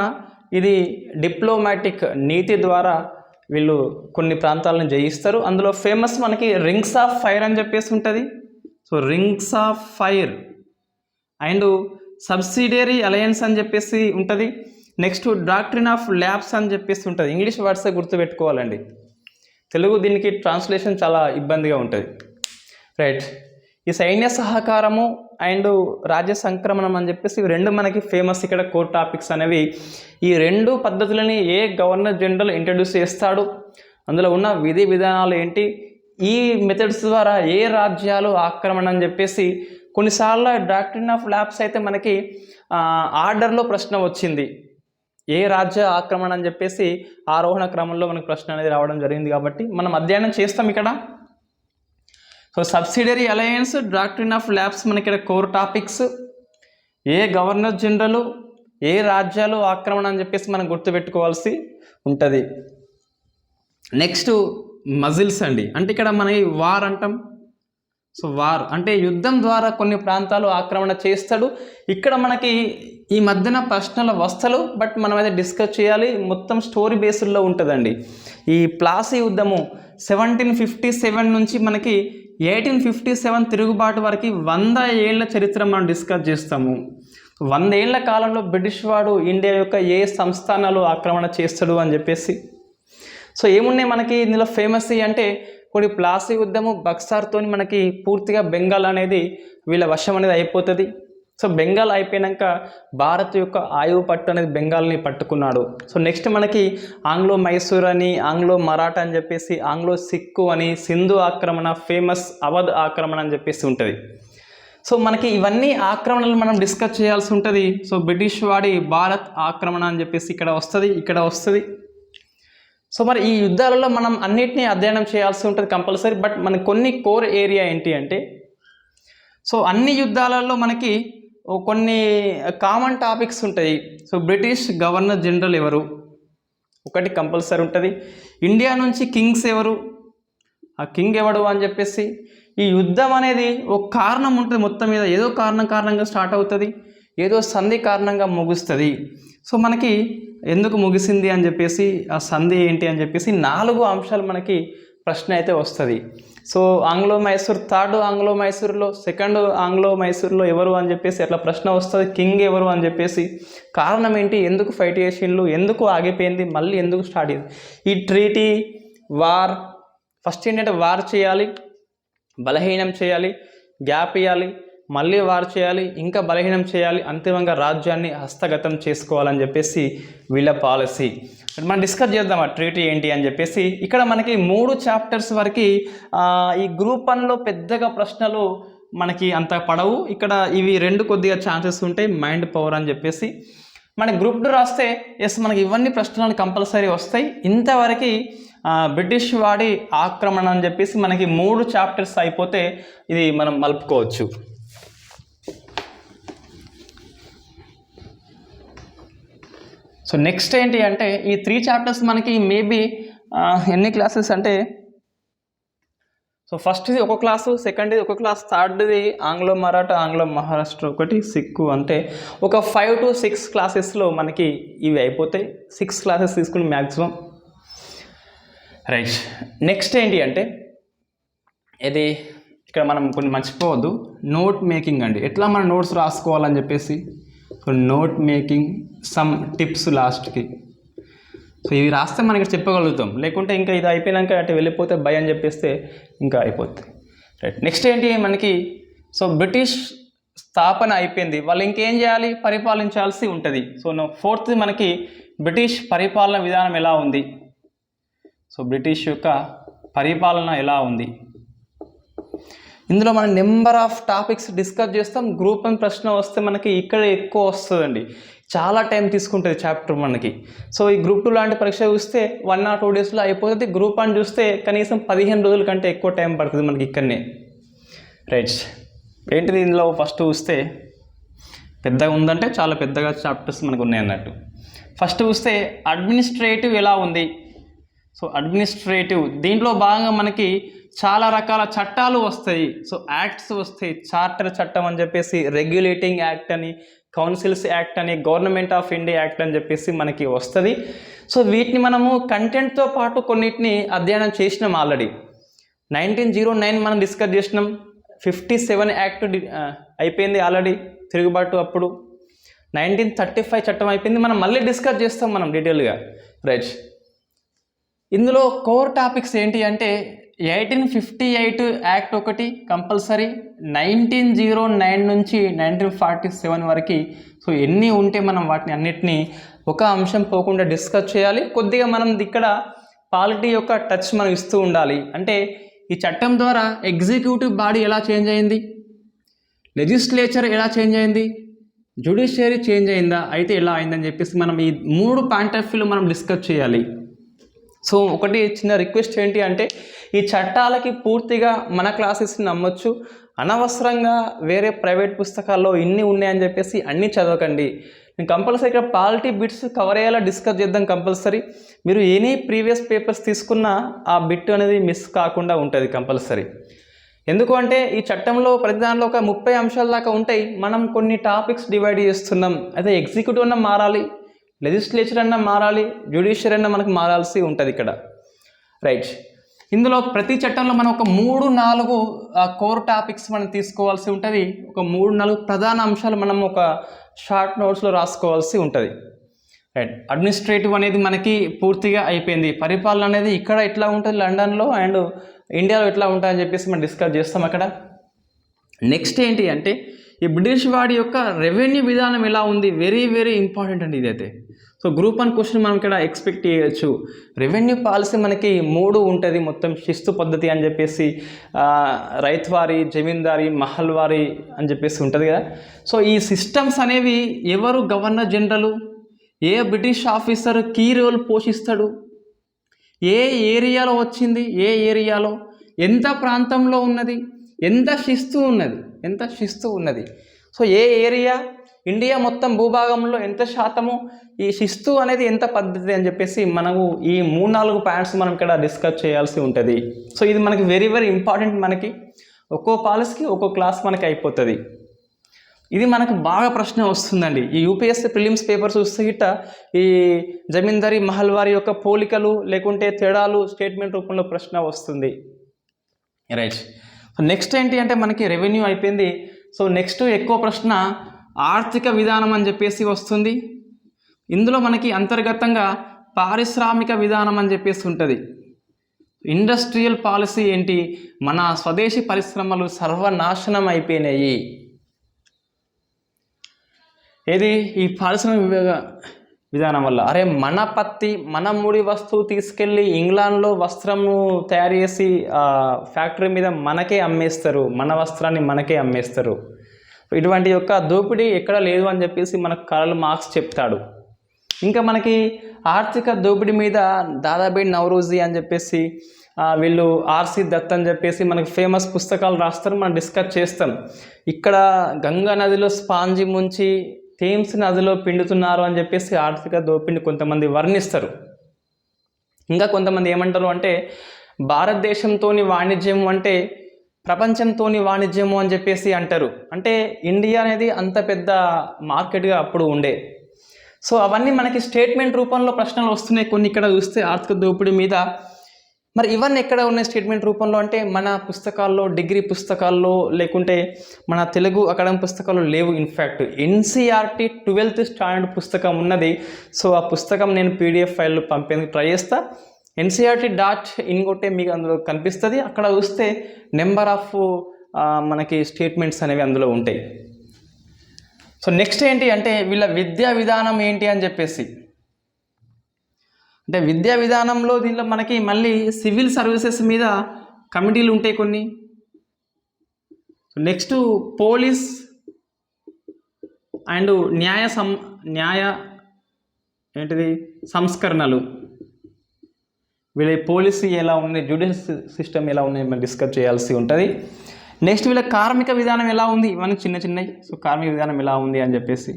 ఇది డిప్లొమాటిక్ నీతి ద్వారా వీళ్ళు కొన్ని ప్రాంతాలను జయిస్తారు. అందులో ఫేమస్ మనకి రింగ్స్ ఆఫ్ ఫైర్ అని చెప్పేసి ఉంటుంది. So rings of fire and subsidiary alliance అని చెప్పేసి ఉంటుంది. నెక్స్ట్ డాక్ట్రిన్ ఆఫ్ ల్యాబ్స్ అని చెప్పేసి ఉంటుంది. ఇంగ్లీష్ వర్డ్సే గుర్తుపెట్టుకోవాలండి, తెలుగు దీనికి ట్రాన్స్లేషన్ చాలా ఇబ్బందిగా ఉంటుంది. రైట్, ఈ సైన్య సహకారము అండ్ రాజ్య సంక్రమణం అని చెప్పేసి ఇవి రెండు మనకి ఫేమస్ ఇక్కడ కోర్ టాపిక్స్ అనేవి. ఈ రెండు పద్ధతులని ఏ గవర్నర్ జనరల్ ఇంట్రడ్యూస్ చేస్తాడు, అందులో ఉన్న విధి విధానాలు ఏంటి, ఈ మెథడ్స్ ద్వారా ఏ రాజ్యాలు ఆక్రమణ అని చెప్పేసి కొన్నిసార్లు డాక్ట్రిన్ ఆఫ్ ల్యాబ్స్ అయితే మనకి ఆర్డర్లో ప్రశ్న వచ్చింది, ఏ రాజ్య ఆక్రమణ అని చెప్పేసి ఆరోహణ క్రమంలో మనకు ప్రశ్న అనేది రావడం జరిగింది. కాబట్టి మనం అధ్యయనం చేస్తాం ఇక్కడ. So subsidiary alliance, doctrine of labs మనకి ఇక్కడ కోర్ టాపిక్స్. ఏ గవర్నర్ జనరల్, ఏ రాజ్యాలు ఆక్రమణ అని చెప్పేసి మనం గుర్తుపెట్టుకోవాల్సి ఉంటుంది. నెక్స్ట్ మజిల్స్ అండి, అంటే ఇక్కడ మనకి వార్ అంటాం. సో వార్ అంటే యుద్ధం ద్వారా కొన్ని ప్రాంతాలు ఆక్రమణ చేస్తాడు. ఇక్కడ మనకి ఈ మధ్యన ప్రశ్నల వస్తలు, బట్ మనం అయితే డిస్కస్ చేయాలి, మొత్తం స్టోరీ బేస్డ్లో ఉంటుందండి. ఈ ప్లాసీ యుద్ధము 1757 నుంచి మనకి 1857 తిరుగుబాటు వరకు 100 ఏళ్ల చరిత్ర మనం డిస్కస్ చేస్తాము. 100 ఏళ్ల కాలంలో బ్రిటిష్ వాడు ఇండియా యొక్క ఏ సంస్థానాలు ఆక్రమణ చేస్తాడు అని చెప్పేసి. సో ఏమున్నాయి మనకి ఇందులో ఫేమస్ అంటే కొన్ని ప్లాసీ యుద్ధము, బక్సార్తో మనకి పూర్తిగా బెంగాల్ అనేది వీళ్ళ వశం అనేది అయిపోతుంది. సో బెంగాల్ అయిపోయాక భారత్ యొక్క ఆయువు పట్టు అనేది బెంగాల్ని పట్టుకున్నాడు. సో నెక్స్ట్ మనకి ఆంగ్లో మైసూర్ అని, ఆంగ్లో మరాఠా అని చెప్పేసి, ఆంగ్లో సిక్కు అని, సింధు ఆక్రమణ, ఫేమస్ అవధ్ ఆక్రమణ అని చెప్పేసి ఉంటుంది. సో మనకి ఇవన్నీ ఆక్రమణలు మనం డిస్కస్ చేయాల్సి ఉంటుంది. సో బ్రిటిష్ వాడి భారత్ ఆక్రమణ అని చెప్పేసి ఇక్కడ వస్తుంది. సో మరి ఈ యుద్ధాలలో మనం అన్నిటినీ అధ్యయనం చేయాల్సి ఉంటుంది కంపల్సరీ. బట్ మనకి కొన్ని కోర్ ఏరియా ఏంటి అంటే, సో అన్ని యుద్ధాలలో మనకి కొన్ని కామన్ టాపిక్స్ ఉంటాయి. సో బ్రిటిష్ గవర్నర్ జనరల్ ఎవరు ఒకటి కంపల్సరీ ఉంటుంది. ఇండియా నుంచి కింగ్స్ ఎవరు, ఆ కింగ్ ఎవడు అని చెప్పేసి. ఈ యుద్ధం అనేది ఒక కారణం ఉంటుంది, మొత్తం మీద ఏదో కారణంగా స్టార్ట్ అవుతుంది, ఏదో సంధి కారణంగా ముగుస్తుంది. సో మనకి ఎందుకు ముగిసింది అని చెప్పేసి, ఆ సంధి ఏంటి అని చెప్పేసి 4 అంశాలు మనకి ప్రశ్న అయితే వస్తుంది. So Anglo Mysore, third Anglo మైసూర్లో, సెకండ్ ఆంగ్లో మైసూర్లో ఎవరు అని చెప్పేసి అట్లా ప్రశ్న వస్తుంది. కింగ్ ఎవరు అని చెప్పేసి, కారణం ఏంటి, ఎందుకు ఫైట్ చేసిండ్లు, ఎందుకు ఆగిపోయింది, మళ్ళీ ఎందుకు స్టార్ట్ అయింది. ఈ ట్రీటీ, వార్, ఫస్ట్ ఏంటంటే వార్ చేయాలి, బలహీనం చేయాలి, గ్యాప్ ఇవ్వాలి, మళ్ళీ వార్ చేయాలి, ఇంకా బలహీనం చేయాలి, అంతిమంగా రాజ్యాన్ని హస్తగతం చేసుకోవాలని చెప్పేసి వీళ్ళ పాలసీ. మనం డిస్కస్ చేద్దాం ఆ ట్రీటీ ఏంటి అని చెప్పేసి. ఇక్కడ మనకి 3 చాప్టర్స్ వరకు ఈ గ్రూప్ 1లో పెద్దగా ప్రశ్నలు మనకి అంత పడవు. ఇక్కడ ఇవి 2 కొద్దిగా ఛాన్సెస్ ఉంటాయి, మైండ్ పవర్ అని చెప్పేసి. మన గ్రూప్ 2 రాస్తే మనకి ఇవన్నీ ప్రశ్నలు కంపల్సరీ వస్తాయి. ఇంతవరకు బ్రిటిష్ వాడి ఆక్రమణ అని చెప్పేసి మనకి 3 చాప్టర్స్ అయిపోతే ఇది మనం మలుపుకోవచ్చు. సో నెక్స్ట్ ఏంటి అంటే, ఈ 3 చాప్టర్స్ మనకి మేబీ ఎన్ని క్లాసెస్ అంటే, సో ఫస్ట్ది ఒక క్లాసు, సెకండ్ది ఒక క్లాస్, థర్డ్ది ఆంగ్లో మరాఠా, ఆంగ్లో మహారాష్ట్ర ఒకటి, సిక్కు, అంటే ఒక 5 to 6 క్లాసెస్లో మనకి ఇవి అయిపోతాయి. 6 క్లాసెస్ తీసుకుని మ్యాక్సిమం. రైట్, నెక్స్ట్ ఏంటి అంటే ఇది ఇక్కడ మనం కొన్ని మర్చిపోవద్దు, నోట్ మేకింగ్ అండి. ఎట్లా మన నోట్స్ రాసుకోవాలని చెప్పేసి. So note making, some tips లాస్ట్కి. సో ఇవి రాస్తే మనం ఇక్కడ చెప్పగలుగుతాం, లేకుంటే ఇంకా ఇది అయిపోయినాక అటు వెళ్ళిపోతే భయం అని చెప్పేస్తే ఇంకా అయిపోతుంది. రైట్, నెక్స్ట్ ఏంటి మనకి, సో బ్రిటిష్ స్థాపన అయిపోయింది, వాళ్ళు ఇంకేం చేయాలి, పరిపాలించాల్సి ఉంటుంది. సో 4th మనకి బ్రిటిష్ పరిపాలన విధానం ఎలా ఉంది, సో బ్రిటిష్ యొక్క పరిపాలన ఎలా ఉంది. ఇందులో మనం నెంబర్ ఆఫ్ టాపిక్స్ డిస్కస్ చేస్తాం. గ్రూప్ 1 ప్రశ్న వస్తే మనకి ఇక్కడ ఎక్కువ వస్తుందండి, చాలా టైం తీసుకుంటుంది చాప్టర్ మనకి. సో ఈ గ్రూప్ 2 లాంటి పరీక్ష చూస్తే 1 or 2 డేస్లో అయిపోతుంది. గ్రూప్ 1 చూస్తే కనీసం 15 రోజుల కంటే ఎక్కువ టైం పడుతుంది మనకి ఇక్కడనే. రైట్, ఏంటిది ఇందులో ఫస్ట్ చూస్తే పెద్దగా ఉందంటే చాలా పెద్దగా చాప్టర్స్ మనకు ఉన్నాయి అన్నట్టు. ఫస్ట్ చూస్తే అడ్మినిస్ట్రేటివ్ ఎలా ఉంది. సో అడ్మినిస్ట్రేటివ్ దీంట్లో భాగంగా మనకి చాలా రకాల చట్టాలు వస్తాయి. సో యాక్ట్స్ వస్తాయి, చార్టర్ చట్టం అని చెప్పేసి, రెగ్యులేటింగ్ యాక్ట్ అని, కౌన్సిల్స్ యాక్ట్ అని, గవర్నమెంట్ ఆఫ్ ఇండియా యాక్ట్ అని చెప్పేసి మనకి వస్తుంది. సో వీటిని మనము కంటెంట్తో పాటు కొన్నిటిని అధ్యయనం చేసినాం ఆల్రెడీ. 1909 మనం డిస్కస్ చేసినాం. 57 యాక్ట్ అయిపోయింది ఆల్రెడీ తిరుగుబాటు అప్పుడు. 1935 చట్టం అయిపోయింది. మనం మళ్ళీ డిస్కస్ చేస్తాం మనం డీటెయిల్గా. రైట్, ఇందులో కోర్ టాపిక్స్ ఏంటి అంటే 1858 యాక్ట్ ఒకటి కంపల్సరీ, 1909 నుంచి 1947 వరకు. సో ఎన్ని ఉంటే మనం వాటిని అన్నిటినీ ఒక అంశం పోకుండా డిస్కస్ చేయాలి. కొద్దిగా మనం ఇక్కడ పాలిటీ యొక్క టచ్ మనం ఇస్తూ ఉండాలి. అంటే ఈ చట్టం ద్వారా ఎగ్జిక్యూటివ్ బాడీ ఎలా చేంజ్ అయింది, లెజిస్లేచర్ ఎలా చేంజ్ అయింది, జ్యుడిషియరీ చేంజ్ అయిందా, అయితే ఎలా అయిందని చెప్పేసి మనం ఈ 3 పాయింట్ ఆఫ్ వ్యూలో మనం డిస్కస్ చేయాలి. సో ఒకటి చిన్న రిక్వెస్ట్ ఏంటి అంటే ఈ చట్టాలకి పూర్తిగా మన క్లాసెస్ని నమ్మొచ్చు, అనవసరంగా వేరే ప్రైవేట్ పుస్తకాల్లో ఇన్ని ఉన్నాయని చెప్పేసి అన్నీ చదవకండి. నేను కంపల్సరీ ఇక్కడ పాలిటీ బిట్స్ కవర్ అయ్యేలా డిస్కస్ చేద్దాం కంపల్సరీ. మీరు ఎనీ ప్రీవియస్ పేపర్స్ తీసుకున్నా ఆ బిట్ అనేది మిస్ కాకుండా ఉంటుంది కంపల్సరీ. ఎందుకు అంటే ఈ చట్టంలో ప్రతి దానిలో ఒక 30 అంశాల దాకా ఉంటాయి. మనం కొన్ని టాపిక్స్ డివైడ్ చేస్తున్నాం. అయితే ఎగ్జిక్యూటివ్ అన్న మారాలి, లెజిస్లేచర్ అన్న మారాలి, జ్యుడిషియరీ అన్న మనకు మారాల్సి ఉంటుంది ఇక్కడ. రైట్, ఇందులో ప్రతి చట్టంలో మనం ఒక 3-4 కోర్ టాపిక్స్ మనం తీసుకోవాల్సి ఉంటుంది. ఒక 3-4 ప్రధాన అంశాలు మనం ఒక షార్ట్ నోట్స్లో రాసుకోవాల్సి ఉంటుంది. రైట్, అడ్మినిస్ట్రేటివ్ అనేది మనకి పూర్తిగా అయిపోయింది. పరిపాలన అనేది ఇక్కడ ఎట్లా ఉంటుంది లండన్లో అండ్ ఇండియాలో ఎట్లా ఉంటుందని చెప్పేసి మనం డిస్కస్ చేస్తాం అక్కడ. నెక్స్ట్ ఏంటి అంటే ఈ బ్రిటిష్ వాడి యొక్క రెవెన్యూ విధానం ఎలా ఉంది, వెరీ వెరీ ఇంపార్టెంట్ అండి ఇదైతే. సో గ్రూప్ 1 క్వశ్చన్ మనం ఇక్కడ ఎక్స్పెక్ట్ చేయొచ్చు. రెవెన్యూ పాలసీ మనకి 3 ఉంటుంది మొత్తం. శిస్తు పద్ధతి అని చెప్పేసి, రైతువారి, జమీందారీ, మహల్వారీ అని చెప్పేసి ఉంటుంది కదా. సో ఈ సిస్టమ్స్ అనేవి ఎవరు గవర్నర్ జనరల్, ఏ బ్రిటిష్ ఆఫీసర్ కీ రోల్ పోషిస్తాడు, ఏ ఏరియాలో వచ్చింది, ఏ ఏరియాలో ఎంత ప్రాంతంలో ఉన్నది, ఎంత శిస్తు ఉన్నది. సో ఏ ఏరియా, ఇండియా మొత్తం భూభాగంలో ఎంత శాతము, ఈ శిస్తు అనేది ఎంత పద్ధతి అని చెప్పేసి మనము ఈ 3-4 పాయింట్స్ మనం ఇక్కడ డిస్కస్ చేయాల్సి ఉంటుంది. సో ఇది మనకి వెరీ వెరీ ఇంపార్టెంట్. మనకి ఒక్కో పాలసీకి ఒక్కో క్లాస్ మనకి అయిపోతుంది. ఇది మనకు బాగా ప్రశ్న వస్తుందండి. ఈ యూపీఎస్సీ ప్రిలిమ్స్ పేపర్స్ చూస్తే గిట్ట ఈ జమీందారీ మహల్వారీ యొక్క పోలికలు లేకుంటే తేడాలు స్టేట్మెంట్ రూపంలో ప్రశ్న వస్తుంది. రైట్, నెక్స్ట్ ఏంటి అంటే మనకి రెవెన్యూ అయిపోయింది. సో నెక్స్ట్ ఎక్కువ ప్రశ్న ఆర్థిక విధానం అని చెప్పేసి వస్తుంది. ఇందులో మనకి అంతర్గతంగా పారిశ్రామిక విధానం అని చెప్పేసి ఉంటుంది. ఇండస్ట్రియల్ పాలసీ ఏంటి, మన స్వదేశీ పరిశ్రమలు సర్వనాశనం అయిపోయినాయి. ఏది ఈ పారిశ్రామిక విధానం వల్ల. అరే మన పత్తి, మన ముడి వస్తువు తీసుకెళ్ళి ఇంగ్లాండ్లో వస్త్రము తయారు చేసి ఫ్యాక్టరీ మీద మనకే అమ్మేస్తారు, మన వస్త్రాన్ని మనకే అమ్మేస్తారు. ఇటువంటి యొక్క దోపిడీ ఎక్కడ లేదు అని చెప్పేసి మనకు కార్ల్ మార్క్స్ చెప్తాడు. ఇంకా మనకి ఆర్థిక దోపిడీ మీద దాదాబాయి నౌరోజీ అని చెప్పేసి వీళ్ళు ఆర్సి దత్ అని చెప్పేసి మనకి ఫేమస్ పుస్తకాలు రాస్తారు, మనం డిస్కస్ చేస్తాం. ఇక్కడ గంగా నదిలో స్పాంజి ముంచి థేమ్స్ నదిలో పిండుతున్నారు అని చెప్పేసి ఆర్థిక దోపిడీని కొంతమంది వర్ణిస్తారు. ఇంకా కొంతమంది ఏమంటారు అంటే భారతదేశంతోని వాణిజ్యం అంటే ప్రపంచంతోని వాణిజ్యము అని చెప్పేసి అంటారు. అంటే ఇండియా అనేది అంత పెద్ద మార్కెట్గా అప్పుడు ఉండే. సో అవన్నీ మనకి స్టేట్మెంట్ రూపంలో ప్రశ్నలు వస్తున్నాయి కొన్ని. ఇక్కడ చూస్తే ఆర్థిక దోపిడీ మీద మరి ఇవన్నీ ఎక్కడ ఉన్నాయి స్టేట్మెంట్ రూపంలో అంటే మన పుస్తకాల్లో, డిగ్రీ పుస్తకాల్లో లేకుంటే మన తెలుగు అకాడమిక్ పుస్తకాల్లో లేవు. ఇన్ఫ్యాక్ట్ ఎన్సీఆర్టీ 12th స్టాండర్డ్ పుస్తకం ఉన్నది. సో ఆ పుస్తకం నేను పీడిఎఫ్ ఫైల్ పంపేందుకు ట్రై చేస్తా. NCERT.in కొట్టే మీకు అందులో కనిపిస్తుంది. అక్కడ చూస్తే నెంబర్ ఆఫ్ మనకి స్టేట్మెంట్స్ అనేవి అందులో ఉంటాయి. సో నెక్స్ట్ ఏంటి అంటే వీళ్ళ విద్యా విధానం ఏంటి అని చెప్పేసి, అంటే విద్యా విధానంలో దీనిలో మనకి మళ్ళీ సివిల్ సర్వీసెస్ మీద కమిటీలు ఉంటాయి కొన్ని. నెక్స్ట్ పోలీస్ అండ్ న్యాయ ఏంటిది సంస్కరణలు, వీళ్ళ పాలసీ ఎలా ఉంది, జ్యుడిషియల్ సిస్టమ్ ఎలా ఉంది మనం డిస్కస్ చేయాల్సి ఉంటుంది. నెక్స్ట్ వీళ్ళ కార్మిక విధానం ఎలా ఉంది, ఇవన్నీ చిన్నవి. సో కార్మిక విధానం ఎలా ఉంది అని చెప్పేసి,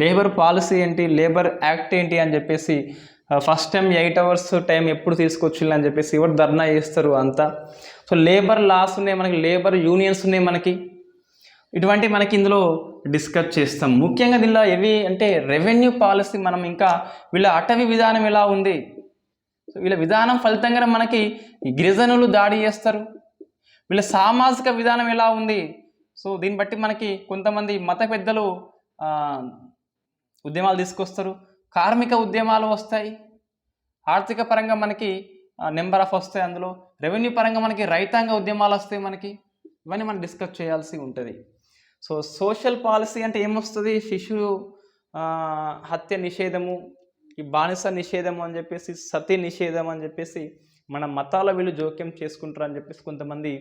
లేబర్ పాలసీ ఏంటి, లేబర్ యాక్ట్ ఏంటి అని చెప్పేసి ఫస్ట్ టైం 8 అవర్స్ టైం ఎప్పుడు తీసుకొచ్చిల్లు అని చెప్పేసి ఎవరు ధర్నా చేస్తారు అంతా. సో లేబర్ లాస్ ఉన్నాయి మనకి, లేబర్ యూనియన్స్ ఉన్నాయి మనకి, ఇటువంటి మనకి ఇందులో డిస్కస్ చేస్తాం. ముఖ్యంగా దీనిలో ఏవి అంటే రెవెన్యూ పాలసీ, మనం ఇంకా వీళ్ళ అటవీ విధానం ఎలా ఉంది, సో వీళ్ళ విధానం ఫలితంగా మనకి గిరిజనులు దాడి చేస్తారు, వీళ్ళ సామాజిక విధానం ఎలా ఉంది, సో దీన్ని బట్టి మనకి కొంతమంది మత పెద్దలు ఉద్యమాలు తీసుకొస్తారు, కార్మిక ఉద్యమాలు వస్తాయి, ఆర్థిక పరంగా మనకి నెంబర్ ఆఫ్ వస్తాయి, అందులో రెవెన్యూ పరంగా మనకి రైతాంగ ఉద్యమాలు వస్తాయి మనకి, ఇవన్నీ మనం డిస్కస్ చేయాల్సి ఉంటుంది. సో సోషల్ పాలసీ అంటే ఏమొస్తుంది, శిశు హత్య నిషేధము, ఈ బానిస నిషేధం అని చెప్పేసి, సతీ నిషేధం అని చెప్పేసి, మన మతాల వీళ్ళు జోక్యం చేసుకుంటారు అని చెప్పేసి కొంతమంది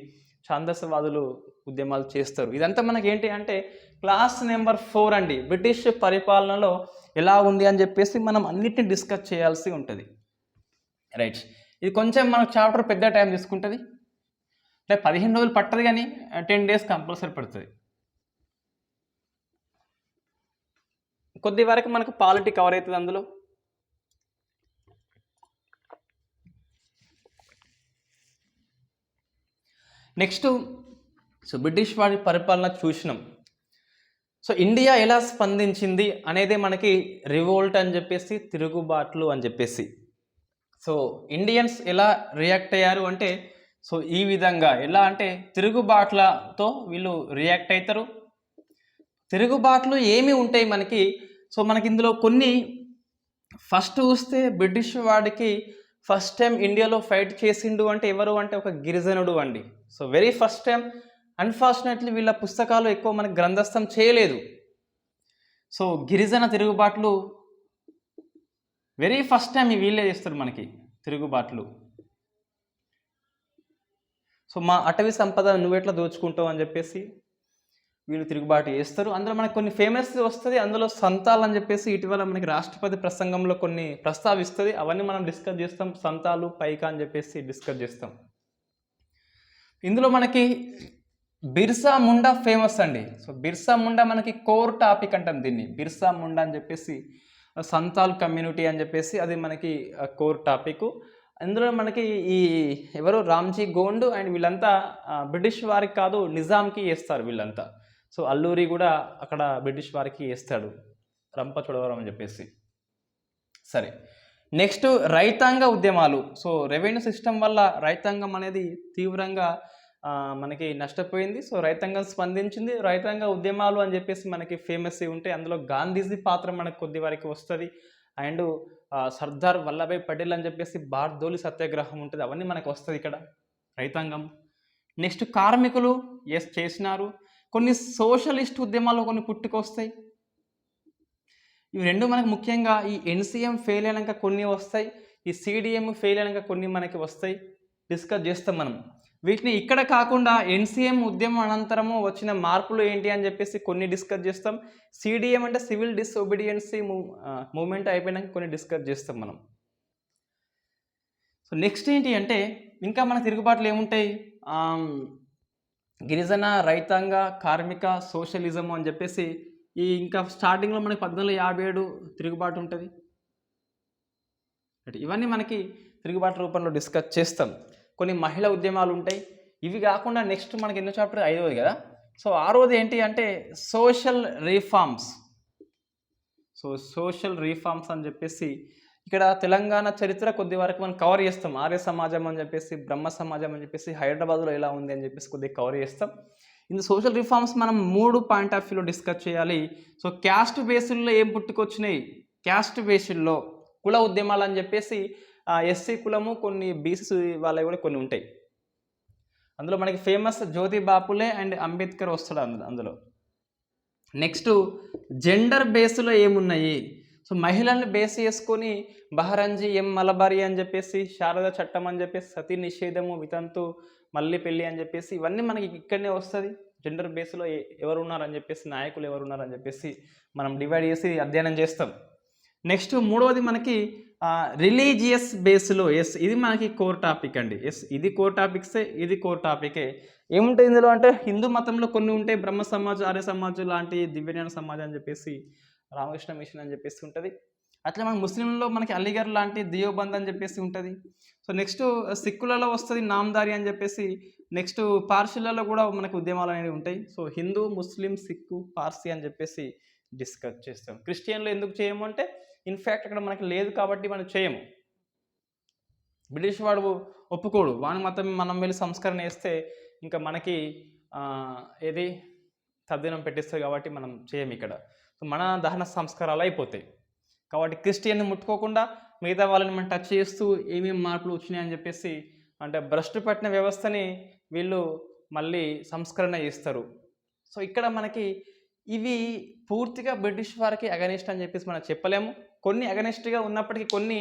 ఛాందసవాదులు ఉద్యమాలు చేస్తారు. ఇదంతా మనకి ఏంటి అంటే క్లాస్ నెంబర్ 4 అండి, బ్రిటిష్ పరిపాలనలో ఎలా ఉంది అని చెప్పేసి మనం అన్నిటిని డిస్కస్ చేయాల్సి ఉంటుంది. రైట్, ఇది కొంచెం మనకు చాప్టర్ పెద్ద టైం తీసుకుంటుంది, అంటే 15 రోజులు పట్టదు కానీ 10 days కంపల్సరీ పడుతుంది. కొద్ది వరకు మనకు పాలిటీ కవర్ అవుతుంది అందులో. నెక్స్ట్, సో బ్రిటిష్ వారి పరిపాలన చూసినాం. సో ఇండియా ఎలా స్పందించింది అనేది మనకి రివోల్ట్ అని చెప్పేసి, తిరుగుబాట్లు అని చెప్పేసి. సో ఇండియన్స్ ఎలా రియాక్ట్ అయ్యారు అంటే, సో ఈ విధంగా ఎలా అంటే తిరుగుబాట్లతో వీళ్ళు రియాక్ట్ అవుతారు. తిరుగుబాట్లు ఏమి ఉంటాయి మనకి, సో మనకి ఇందులో కొన్ని ఫస్ట్ చూస్తే బ్రిటిష్ వాడికి ఫస్ట్ టైం ఇండియాలో ఫైట్ చేసిండు అంటే ఎవరు అంటే ఒక గిరిజనుడు అండి. So very first time. Unfortunately వీళ్ళ పుస్తకాలు ఎక్కువ మనకి గ్రంథస్థం చేయలేదు. సో గిరిజన తిరుగుబాట్లు వెరీ ఫస్ట్ టైం వీళ్ళే చేస్తారు మనకి తిరుగుబాట్లు. సో మా అటవీ సంపద నువ్వెట్లా దోచుకుంటావు అని చెప్పేసి వీళ్ళు తిరుగుబాటు చేస్తారు. అందులో మనకు కొన్ని ఫేమస్ వస్తుంది, అందులో సంతాల్ అని చెప్పేసి ఇటీవల మనకి రాష్ట్రపతి ప్రసంగంలో కొన్ని ప్రస్తావిస్తుంది, అవన్నీ మనం డిస్కస్ చేస్తాం. సంతాలు, పైకా అని చెప్పేసి డిస్కస్ చేస్తాం. ఇందులో మనకి బిర్సా ముండా ఫేమస్ అండి. సో బిర్సా ముండా మనకి కోర్ టాపిక్ అంటాం దీన్ని, బిర్సా ముండా అని చెప్పేసి, సంతాల్ కమ్యూనిటీ అని చెప్పేసి అది మనకి కోర్ టాపిక్. అందులో మనకి ఈ ఎవరు రామ్జీ గోండ్ అండ్ వీళ్ళంతా బ్రిటిష్ వారికి కాదు నిజాంకి వేస్తారు వీళ్ళంతా. సో అల్లూరి కూడా అక్కడ బ్రిటిష్ వారికి వేస్తాడు, రంపచోడవరం అని చెప్పేసి. సరే, నెక్స్ట్ రైతాంగ ఉద్యమాలు. సో రెవెన్యూ సిస్టమ్ వల్ల రైతాంగం అనేది తీవ్రంగా మనకి నష్టపోయింది. సో రైతాంగం స్పందించింది. రైతాంగ ఉద్యమాలు అని చెప్పేసి మనకి ఫేమస్ ఉంటాయి. అందులో గాంధీజీ పాత్ర మనకు కొద్ది వరకు వస్తుంది, అండ్ సర్దార్ వల్లభాయ్ పటేల్ అని చెప్పేసి బార్దోలి సత్యాగ్రహం ఉంటుంది, అవన్నీ మనకు వస్తుంది ఇక్కడ రైతాంగం. నెక్స్ట్ కార్మికులు చేసినారు. కొన్ని సోషలిస్ట్ ఉద్యమాలు కొన్ని పుట్టుకొస్తాయి. ఇవి రెండు మనకు ముఖ్యంగా ఈ ఎన్సీఎం ఫెయిల్ అయినాక కొన్ని వస్తాయి, ఈ సిడిఎం ఫెయిల్ అయినాక కొన్ని మనకి వస్తాయి, డిస్కస్ చేస్తాం మనం వీటిని. ఇక్కడ కాకుండా ఎన్సీఎం ఉద్యమం అనంతరము వచ్చిన మార్పులు ఏంటి అని చెప్పేసి కొన్ని డిస్కస్ చేస్తాం. సిడిఎం అంటే సివిల్ డిసొబీడియన్సీ మూమెంట్ అయిపోయినాక కొన్ని డిస్కస్ చేస్తాం మనం. సో నెక్స్ట్ ఏంటి అంటే ఇంకా మన తిరుగుబాట్లు ఏముంటాయి, గిరిజన, రైతాంగ, కార్మిక, సోషలిజం అని చెప్పేసి ఈ ఇంకా స్టార్టింగ్లో మనకి 1857 తిరుగుబాటు ఉంటుంది. ఇవన్నీ మనకి తిరుగుబాటు రూపంలో డిస్కస్ చేస్తాం. కొన్ని మహిళా ఉద్యమాలు ఉంటాయి. ఇవి కాకుండా నెక్స్ట్ మనకి ఎన్నో చాప్టర్ 5వది కదా. సో 6వది ఏంటి అంటే social reforms. So social reforms అని చెప్పేసి ఇక్కడ తెలంగాణ చరిత్ర కొద్ది వరకు మనం కవర్ చేస్తాం. ఆర్య సమాజం అని చెప్పేసి, బ్రహ్మ సమాజం అని చెప్పేసి, హైదరాబాద్లో ఎలా ఉంది అని చెప్పేసి కొద్దిగా కవర్ చేస్తాం. ఇందు సోషల్ రిఫార్మ్స్ మనం 3 పాయింట్ ఆఫ్ వ్యూలో డిస్కస్ చేయాలి. సో క్యాస్ట్ బేస్డ్లో ఏం పుట్టుకొచ్చినాయి, క్యాస్ట్ బేస్డ్లో కుల ఉద్యమాలు అని చెప్పేసి ఎస్సీ కులము, కొన్ని బీసీ వాళ్ళవి కూడా కొన్ని ఉంటాయి. అందులో మనకి famous Jyothi Baphule and Ambedkar వస్తాడు అందులో. నెక్స్ట్ జెండర్ బేస్లో ఏమున్నాయి, సో మహిళల్ని బేస్ చేసుకొని బహరంజీ, మలబారీ అని చెప్పేసి, శారద చట్టం అని చెప్పేసి, సతీ నిషేధము, వితంతు, మళ్ళీ పెళ్ళి అని చెప్పేసి ఇవన్నీ మనకి ఇక్కడనే వస్తుంది. జెండర్ బేస్లో ఎవరు ఉన్నారని చెప్పేసి, నాయకులు ఎవరు ఉన్నారని చెప్పేసి మనం డివైడ్ చేసి అధ్యయనం చేస్తాం. నెక్స్ట్ 3వది మనకి రిలీజియస్ బేస్లో. ఇది మనకి కోర్ టాపిక్ అండి. ఇది కోర్ టాపిక్సే, ఇది కోర్ టాపికే. ఏముంటాయి ఇందులో అంటే హిందూ మతంలో కొన్ని ఉంటాయి, బ్రహ్మ సమాజ్, ఆర్య సమాజ్ లాంటి, దివ్యజ్ఞాన సమాజ్ అని చెప్పేసి, రామకృష్ణ మిషన్ అని చెప్పేసి ఉంటుంది. అట్లా మన ముస్లింలో మనకి అలీగర్ లాంటి దియోబంద్ అని చెప్పేసి ఉంటుంది. సో నెక్స్ట్ సిక్కులలో వస్తుంది నామ్దారి అని చెప్పేసి. నెక్స్ట్ పార్సీలలో కూడా మనకు ఉద్యమాలు అనేవి ఉంటాయి. సో హిందూ, ముస్లిం, సిక్కు, పార్సీ అని చెప్పేసి డిస్కస్ చేస్తాం. క్రిస్టియన్లో ఎందుకు చేయము అంటే ఇన్ఫ్యాక్ట్ అక్కడ మనకి లేదు కాబట్టి మనం చేయము. బ్రిటిష్ వాడు ఒప్పుకోడు, వాని మతం మనం వెళ్ళి సంస్కరణ చేస్తే ఇంకా మనకి ఏది తద్దినం పెట్టిస్తుంది కాబట్టి మనం చేయము ఇక్కడ. సో మన దహన సంస్కారాలు అయిపోతాయి కాబట్టి క్రిస్టియన్ని ముట్టుకోకుండా మిగతా వాళ్ళని మనం టచ్ చేస్తూ ఏమేమి మార్పులు వచ్చినాయని చెప్పేసి అంటే భ్రష్టు పట్టిన వ్యవస్థని వీళ్ళు మళ్ళీ సంస్కరణ చేస్తారు. సో ఇక్కడ మనకి ఇవి పూర్తిగా బ్రిటిష్ వారికి అగనిస్ట్ అని చెప్పేసి మనం చెప్పలేము. కొన్ని అగనిస్ట్గా ఉన్నప్పటికీ కొన్ని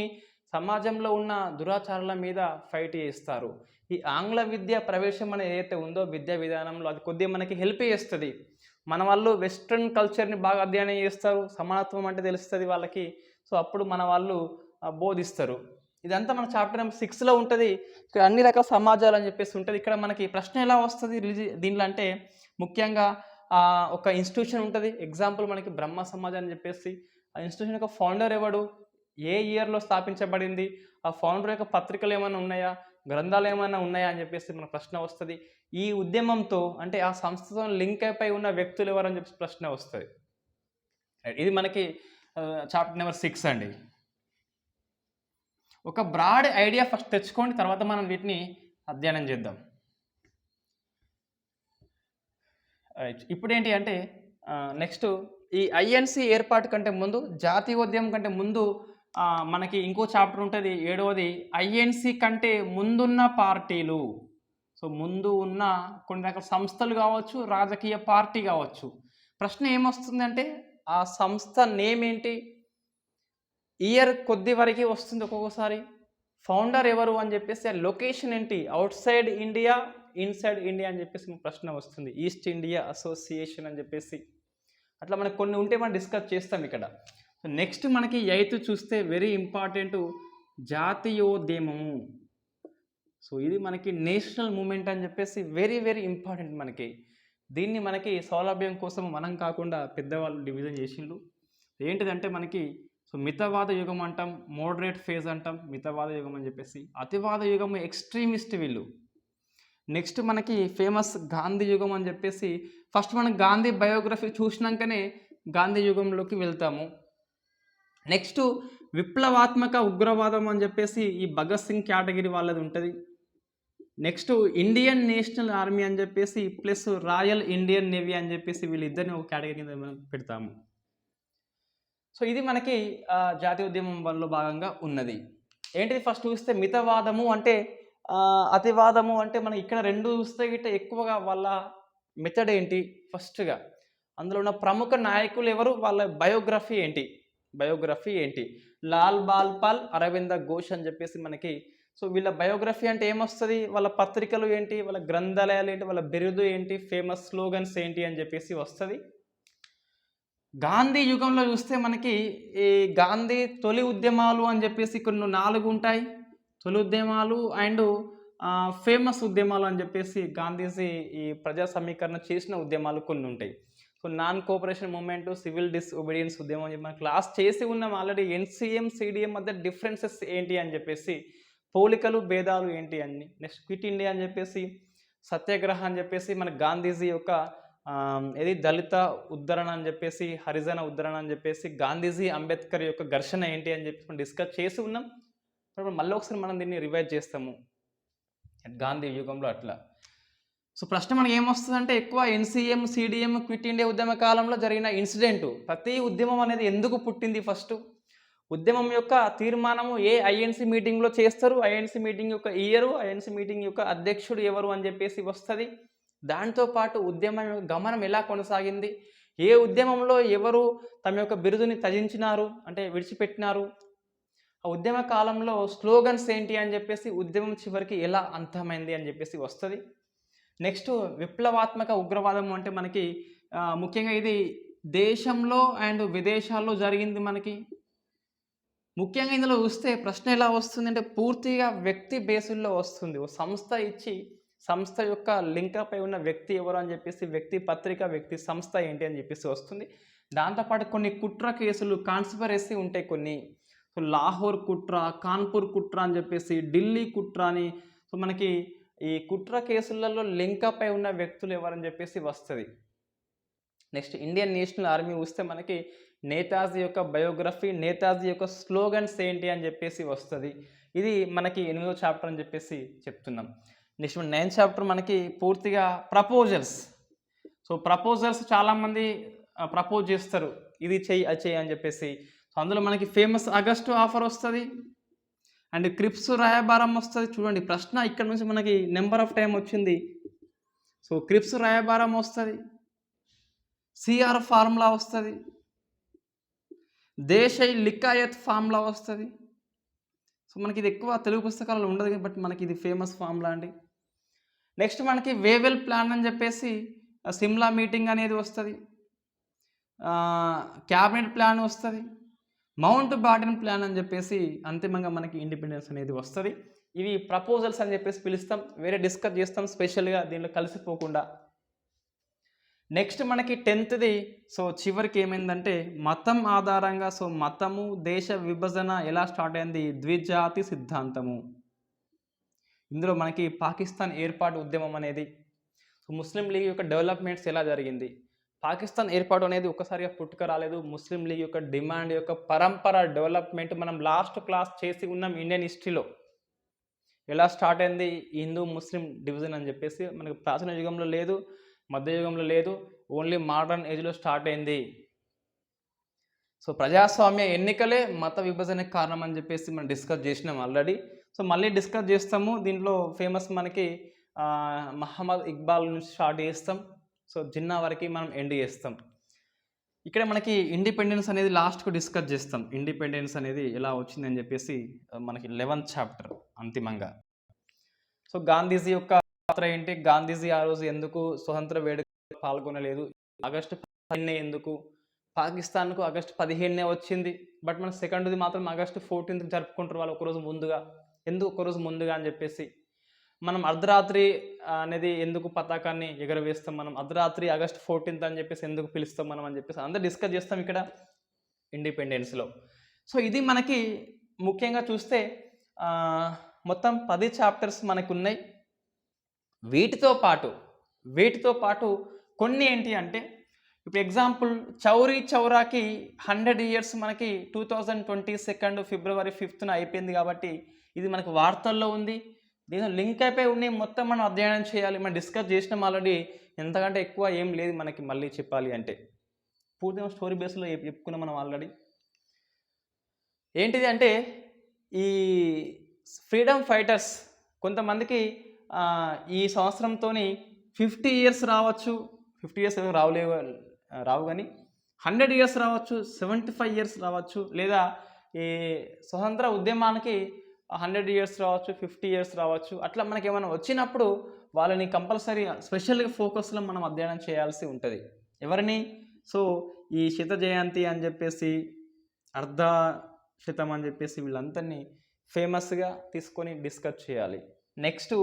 సమాజంలో ఉన్న దురాచారాల మీద ఫైట్ చేస్తారు. ఈ ఆంగ్ల విద్య ప్రవేశం అనేది ఏదైతే ఉందో విద్యా విధానంలో అది కొద్దిగా మనకి హెల్ప్ చేస్తుంది. మన వాళ్ళు వెస్ట్రన్ కల్చర్ని బాగా అధ్యయనం చేస్తారు, సమానత్వం అంటే తెలుస్తుంది వాళ్ళకి. సో అప్పుడు మన వాళ్ళు బోధిస్తారు. ఇదంతా మన చాప్టర్ నెంబర్ 6లో ఉంటుంది. ఇక్కడ అన్ని రకాల సమాజాలు అని చెప్పేసి ఉంటుంది. ఇక్కడ మనకి ప్రశ్న ఎలా వస్తుంది దీనిలో అంటే ముఖ్యంగా ఒక ఇన్స్టిట్యూషన్ ఉంటుంది. ఎగ్జాంపుల్ మనకి బ్రహ్మ సమాజ్ అని చెప్పేసి. ఆ ఇన్స్టిట్యూషన్ యొక్క ఫౌండర్ ఎవడు, ఏ ఇయర్లో స్థాపించబడింది, ఆ ఫౌండర్ యొక్క పత్రికలు ఏమైనా ఉన్నాయా, గ్రంథాలు ఏమైనా ఉన్నాయా అని చెప్పేసి మన ప్రశ్న వస్తుంది. ఈ ఉద్యమంతో అంటే ఆ సంస్థతో లింక్ అయిపోయి ఉన్న వ్యక్తులు ఎవరని చెప్పేసి ప్రశ్న వస్తుంది. ఇది మనకి చాప్టర్ నెంబర్ 6 అండి. ఒక బ్రాడ్ ఐడియా ఫస్ట్ తెచ్చుకోండి, తర్వాత మనం వీటిని అధ్యయనం చేద్దాం. ఇప్పుడు ఏంటి అంటే నెక్స్ట్ ఈ ఐఎన్సి ఏర్పాటు కంటే ముందు, జాతీయోద్యమం కంటే ముందు మనకి ఇంకో చాప్టర్ ఉంటుంది, 7వది ఐఎన్సి కంటే ముందున్న పార్టీలు. సో ముందు ఉన్న కొన్ని రకాల సంస్థలు కావచ్చు, రాజకీయ పార్టీ కావచ్చు. ప్రశ్న ఏమొస్తుందంటే ఆ సంస్థ నేమ్ ఏంటి, ఇయర్ కొద్ది వరకు వస్తుంది ఒక్కొక్కసారి, ఫౌండర్ ఎవరు అని చెప్పేసి, ఆ లొకేషన్ ఏంటి, out side India, inside India అని చెప్పేసి ప్రశ్న వస్తుంది. ఈస్ట్ ఇండియా అసోసియేషన్ అని చెప్పేసి అట్లా మనకు కొన్ని ఉంటే మనం డిస్కస్ చేస్తాం ఇక్కడ. నెక్స్ట్ మనకి 8th చూస్తే వెరీ ఇంపార్టెంట్, జాతీయోద్యమము. సో ఇది మనకి నేషనల్ మూమెంట్ అని చెప్పేసి వెరీ వెరీ ఇంపార్టెంట్ మనకి. దీన్ని మనకి సౌలభ్యం కోసం మనం కాకుండా పెద్దవాళ్ళు డివిజన్ చేసిండ్రు. ఏంటిదంటే మనకి సో మితవాద యుగం అంటాం, మోడరేట్ ఫేజ్ అంటాం, మితవాద యుగం అని చెప్పేసి. అతివాద యుగం ఎక్స్ట్రీమిస్ట్ వీళ్ళు. నెక్స్ట్ మనకి ఫేమస్ గాంధీ యుగం అని చెప్పేసి. ఫస్ట్ మనం గాంధీ బయోగ్రఫీ చూసినాకనే గాంధీ యుగంలోకి వెళ్తాము. నెక్స్ట్ విప్లవాత్మక ఉగ్రవాదం అని చెప్పేసి ఈ భగత్ సింగ్ కేటగిరీ వాళ్ళది ఉంటుంది. నెక్స్ట్ ఇండియన్ నేషనల్ ఆర్మీ అని చెప్పేసి ప్లస్ రాయల్ ఇండియన్ నేవీ అని చెప్పేసి వీళ్ళిద్దరిని ఒక కేటగిరీ మనం పెడతాము. సో ఇది మనకి జాతీయోద్యమం వల్ల భాగంగా ఉన్నది. ఏంటిది ఫస్ట్ చూస్తే మితవాదము అంటే అతివాదము అంటే మనం ఇక్కడ రెండు చూస్తే గిట్ట ఎక్కువగా వాళ్ళ మెథడ్ ఏంటి, ఫస్ట్గా అందులో ఉన్న ప్రముఖ నాయకులు ఎవరు, వాళ్ళ బయోగ్రఫీ ఏంటి. లాల్ బాల్ పాల్, అరవింద ఘోష్ అని చెప్పేసి మనకి. సో వీళ్ళ బయోగ్రఫీ అంటే ఏమొస్తుంది, వాళ్ళ పత్రికలు ఏంటి, వాళ్ళ గ్రంథాలయాలు ఏంటి, వాళ్ళ బిరుదు ఏంటి, ఫేమస్ స్లోగన్స్ ఏంటి అని చెప్పేసి వస్తుంది. గాంధీ యుగంలో చూస్తే మనకి ఈ గాంధీ తొలి ఉద్యమాలు అని చెప్పేసి కొన్ని 4 ఉంటాయి. తొలి ఉద్యమాలు అండ్ ఫేమస్ ఉద్యమాలు అని చెప్పేసి గాంధీజీ ఈ ప్రజా సమీకరణ చేసిన ఉద్యమాలు కొన్ని ఉంటాయి. So non cooperation movement, civil disobedience ఉద్యమం అని చెప్పి మనం క్లాస్ చేసి ఉన్నాం ఆల్రెడీ. ఎన్సీఎం సిడిఎం మధ్య డిఫరెన్సెస్ ఏంటి అని చెప్పేసి, పోలికలు భేదాలు ఏంటి అని. నెక్స్ట్ క్విట్ ఇండియా అని చెప్పేసి, సత్యాగ్రహం అని చెప్పేసి మన గాంధీజీ యొక్క ఏది దళిత ఉద్ధరణ అని చెప్పేసి, హరిజన ఉద్ధరణ అని చెప్పేసి, గాంధీజీ అంబేద్కర్ యొక్క ఘర్షణ ఏంటి అని చెప్పేసి మనం డిస్కస్ చేసి ఉన్నాం. మళ్ళీ ఒకసారి మనం దీన్ని రివైజ్ చేస్తాము గాంధీ యుగంలో అట్లా. సో ప్రశ్న మనకి ఏమొస్తుందంటే ఎక్కువ ఎన్సీఎం సిడిఎం క్విట్ ఇండియా ఉద్యమ కాలంలో జరిగిన ఇన్సిడెంట్, ప్రతి ఉద్యమం అనేది ఎందుకు పుట్టింది, ఫస్ట్ ఉద్యమం యొక్క తీర్మానము ఏ ఐఎన్సీ మీటింగ్లో చేస్తారు, ఐఎన్సీ మీటింగ్ యొక్క ఇయరు, ఐఎన్సీ మీటింగ్ యొక్క అధ్యక్షుడు ఎవరు అని చెప్పేసి వస్తుంది. దాంతోపాటు ఉద్యమం యొక్క గమనం ఎలా కొనసాగింది, ఏ ఉద్యమంలో ఎవరు తమ యొక్క బిరుదుని త్యజించినారు అంటే విడిచిపెట్టినారు, ఆ ఉద్యమ కాలంలో స్లోగన్స్ ఏంటి అని చెప్పేసి, ఉద్యమం చివరికి ఎలా అంతమైంది అని చెప్పేసి వస్తుంది. నెక్స్ట్ విప్లవాత్మక ఉగ్రవాదం అంటే మనకి ముఖ్యంగా ఇది దేశంలో అండ్ విదేశాల్లో జరిగింది. మనకి ముఖ్యంగా ఇందులో చూస్తే ప్రశ్న ఎలా వస్తుంది అంటే పూర్తిగా వ్యక్తి బేసుల్లో వస్తుంది. ఓ సంస్థ ఇచ్చి సంస్థ యొక్క లింక్పై ఉన్న వ్యక్తి ఎవరు అని చెప్పేసి, వ్యక్తి పత్రిక, వ్యక్తి సంస్థ ఏంటి అని చెప్పేసి వస్తుంది. దాంతోపాటు కొన్ని కుట్ర కేసులు, కాన్స్పిరసీ ఉంటాయి కొన్ని. సో లాహోర్ కుట్ర, కాన్పూర్ కుట్ర అని చెప్పేసి, ఢిల్లీ కుట్ర అని. సో మనకి ఈ కుట్ర కేసులలో లింకప్ అయి ఉన్న వ్యక్తులు ఎవరని చెప్పేసి వస్తుంది. నెక్స్ట్ ఇండియన్ నేషనల్ ఆర్మీ వస్తే మనకి నేతాజీ యొక్క బయోగ్రఫీ, నేతాజీ యొక్క స్లోగన్స్ ఏంటి అని చెప్పేసి వస్తుంది. ఇది మనకి 8వ చాప్టర్ అని చెప్పేసి చెప్తున్నాం. నెక్స్ట్ 9th చాప్టర్ మనకి పూర్తిగా ప్రపోజల్స్. సో ప్రపోజల్స్ చాలామంది ప్రపోజ్ చేస్తారు, ఇది చెయ్యి అది చెయ్యి అని చెప్పేసి. సో అందులో మనకి ఫేమస్ ఆగస్టు ఆఫర్ వస్తుంది అండ్ క్రిప్స్ రాయబారం వస్తుంది. చూడండి ప్రశ్న ఇక్కడ నుంచి మనకి నెంబర్ ఆఫ్ టైం వచ్చింది. సో క్రిప్స్ రాయబారం వస్తుంది, సిఆర్ ఫార్ములా వస్తుంది, దేశై లికాయత్ ఫార్ములా వస్తుంది. సో మనకి ఇది ఎక్కువ తెలుగు పుస్తకాలలో ఉండదు, బట్ మనకి ఇది ఫేమస్ ఫార్ములా అండి. నెక్స్ట్ మనకి వేవెల్ ప్లాన్ అని చెప్పేసి సిమ్లా మీటింగ్ అనేది వస్తుంది, క్యాబినెట్ ప్లాన్ వస్తుంది, మౌంట్ బాటన్ ప్లాన్ అని చెప్పేసి అంతిమంగా మనకి ఇండిపెండెన్స్ అనేది వస్తుంది. ఇవి ప్రపోజల్స్ అని చెప్పేసి పిలుస్తాం, వేరే డిస్కస్ చేస్తాం స్పెషల్గా దీంట్లో కలిసిపోకుండా. నెక్స్ట్ మనకి 10th సో చివరికి ఏమైందంటే మతం ఆధారంగా, సో మతము దేశ విభజన ఎలా స్టార్ట్ అయింది, ద్విజాతి సిద్ధాంతము. ఇందులో మనకి పాకిస్తాన్ ఏర్పాటు ఉద్యమం అనేది, సో ముస్లిం లీగ్ యొక్క డెవలప్మెంట్స్ ఎలా జరిగింది. పాకిస్తాన్ ఏర్పాటు అనేది ఒక్కసారిగా పుట్టుక రాలేదు. ముస్లిం లీగ్ యొక్క డిమాండ్ యొక్క పరంపర డెవలప్మెంట్ మనం లాస్ట్ క్లాస్ చేసి ఉన్నాం ఇండియన్ హిస్టరీలో. ఎలా స్టార్ట్ అయింది హిందూ ముస్లిం డివిజన్ అని చెప్పేసి. మనకి ప్రాచీన యుగంలో లేదు, మధ్యయుగంలో లేదు, ఓన్లీ మోడర్న్ ఏజ్లో స్టార్ట్ అయింది. సో ప్రజాస్వామ్య ఎన్నికలే మత విభజనకు కారణం అని చెప్పేసి మనం డిస్కస్ చేసినాం ఆల్రెడీ. సో మళ్ళీ డిస్కస్ చేస్తాము. దీంట్లో ఫేమస్ మనకి మహమ్మద్ ఇక్బాల్ నుంచి స్టార్ట్ చేస్తాం, సో జిన్నా వరకు మనం ఎండ్ చేస్తాం. ఇక్కడ మనకి ఇండిపెండెన్స్ అనేది లాస్ట్కు డిస్కస్ చేస్తాం. ఇండిపెండెన్స్ అనేది ఎలా వచ్చిందని చెప్పేసి మనకి 11th చాప్టర్ అంతిమంగా. సో గాంధీజీ యొక్క పాత్ర ఏంటి, గాంధీజీ ఆ రోజు ఎందుకు స్వతంత్ర వేడుక పాల్గొనలేదు, ఆగస్టు 15 ఎందుకు, పాకిస్తాన్కు ఆగస్టు 15 వచ్చింది, బట్ మన సెకండ్ది మాత్రం ఆగస్టు 14 జరుపుకుంటారు వాళ్ళు ఒకరోజు ముందుగా. ఎందుకు ఒకరోజు ముందుగా అని చెప్పేసి. మనం అర్ధరాత్రి అనేది ఎందుకు పతాకాన్ని ఎగరవేస్తాం, మనం అర్ధరాత్రి ఆగస్టు 14 అని చెప్పేసి ఎందుకు పిలుస్తాం మనం అని చెప్పేసి అందరూ డిస్కస్ చేస్తాం ఇక్కడ ఇండిపెండెన్స్లో. సో ఇది మనకి ముఖ్యంగా చూస్తే మొత్తం 10 చాప్టర్స్ మనకు ఉన్నాయి. వీటితో పాటు కొన్ని ఏంటి అంటే, ఇప్పుడు ఎగ్జాంపుల్ చౌరీ చౌరాకి 100 years మనకి 2022 February 5th అయిపోయింది కాబట్టి ఇది మనకు వార్తల్లో ఉంది. దీనిలో లింక్ అయిపోయి ఉన్నాయి, మొత్తం మనం అధ్యయనం చేయాలి. మనం డిస్కస్ చేసినాం ఆల్రెడీ, ఎంతకంటే ఎక్కువ ఏం లేదు మనకి మళ్ళీ చెప్పాలి అంటే. పూర్తిగా స్టోరీ బేస్లో చెప్పుకున్నాం మనం ఆల్రెడీ. ఏంటిది అంటే ఈ ఫ్రీడమ్ ఫైటర్స్ కొంతమందికి ఈ సంవత్సరంతో 50 years రావచ్చు, 50 years రావు కానీ 100 years రావచ్చు, 75 years రావచ్చు, లేదా ఈ స్వతంత్ర ఉద్యమానికి 100 years రావచ్చు, 50 years రావచ్చు. అట్లా మనకి ఏమైనా వచ్చినప్పుడు వాళ్ళని కంపల్సరీ స్పెషల్గా ఫోకస్లో మనం అధ్యయనం చేయాల్సి ఉంటుంది. ఎవరిని, సో ఈ శత జయంతి అని చెప్పేసి, అర్ధ శతం అని చెప్పేసి వీళ్ళందరినీ ఫేమస్గా తీసుకొని డిస్కస్ చేయాలి. నెక్స్ట్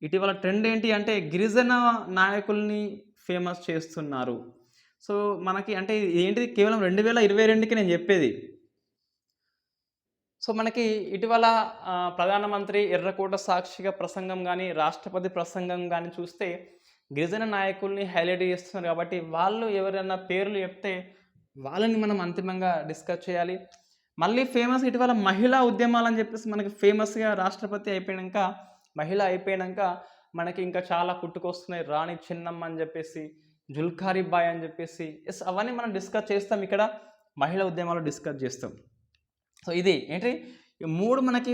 ఇటీవల ట్రెండ్ ఏంటి అంటే గిరిజన నాయకుల్ని ఫేమస్ చేస్తున్నారు. సో మనకి అంటే ఏంటిది కేవలం 2022కి నేను చెప్పేది. సో మనకి ఇటీవల ప్రధానమంత్రి ఎర్రకోట సాక్షిగా ప్రసంగం కానీ రాష్ట్రపతి ప్రసంగం కానీ చూస్తే గిరిజన నాయకుల్ని హైలైట్ చేస్తున్నారు. కాబట్టి వాళ్ళు ఎవరైనా పేర్లు చెప్తే వాళ్ళని మనం అంతిమంగా డిస్కస్ చేయాలి. మళ్ళీ ఫేమస్ ఇటీవల మహిళా ఉద్యమాలు అని చెప్పేసి మనకి ఫేమస్గా రాష్ట్రపతి అయిపోయాక, మహిళ అయిపోయాక మనకి ఇంకా చాలా పుట్టుకొస్తున్నాయి. రాణి చిన్నమ్మ అని చెప్పేసి, జుల్కారీ బాయ్ అని చెప్పేసి, అవన్నీ మనం డిస్కస్ చేస్తాం. ఇక్కడ మహిళా ఉద్యమాలు డిస్కస్ చేస్తాం. సో ఇది ఏంటి, 3 మనకి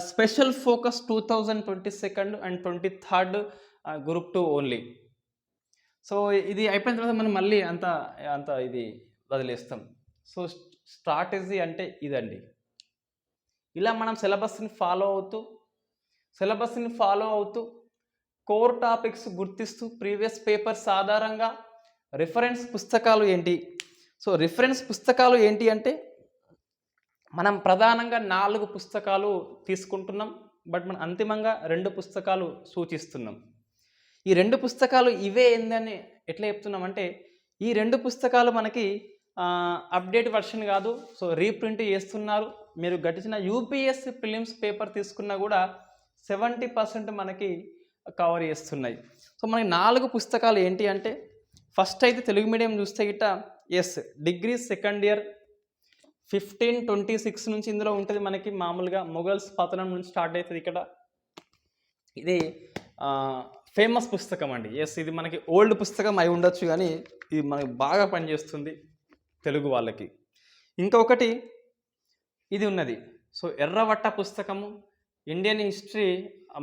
special focus 2022 and 23rd Group 2 only. So ఇది అయిపోయిన తర్వాత మనం మళ్ళీ అంత ఇది వదిలేస్తాం. సో స్ట్రాటజీ అంటే ఇదండి. ఇలా మనం సిలబస్ని ఫాలో అవుతూ కోర్ టాపిక్స్ గుర్తిస్తూ ప్రీవియస్ పేపర్స్ ఆధారంగా రిఫరెన్స్ పుస్తకాలు ఏంటి. సో రిఫరెన్స్ పుస్తకాలు ఏంటి అంటే మనం ప్రధానంగా 4 పుస్తకాలు తీసుకుంటున్నాం, బట్ మనం అంతిమంగా 2 పుస్తకాలు సూచిస్తున్నాం. ఈ 2 పుస్తకాలు ఇవే ఏందని ఎట్లా చెప్తున్నామంటే, ఈ 2 పుస్తకాలు మనకి అప్డేట్ వర్షన్ కాదు, సో రీప్రింట్ చేస్తున్నారు. మీరు గడిచిన యూపీఎస్సీ ప్రిలిమ్స్ పేపర్ తీసుకున్నా కూడా 70% మనకి కవర్ చేస్తున్నాయి. సో మనకి 4 పుస్తకాలు ఏంటి అంటే, ఫస్ట్ అయితే తెలుగు మీడియం చూస్తే గిట్ట ఎస్ డిగ్రీ సెకండ్ ఇయర్ 1526 నుంచి ఇందులో ఉంటుంది మనకి. మామూలుగా మొఘల్స్ పతనం నుంచి స్టార్ట్ అవుతుంది ఇక్కడ. ఇది ఫేమస్ పుస్తకం అండి. ఎస్ ఇది మనకి ఓల్డ్ పుస్తకం అయి ఉండొచ్చు, కానీ ఇది మనకి బాగా పనిచేస్తుంది తెలుగు వాళ్ళకి. ఇంకొకటి ఇది ఉన్నది, సో ఎర్రవట్ట పుస్తకము, ఇండియన్ హిస్టరీ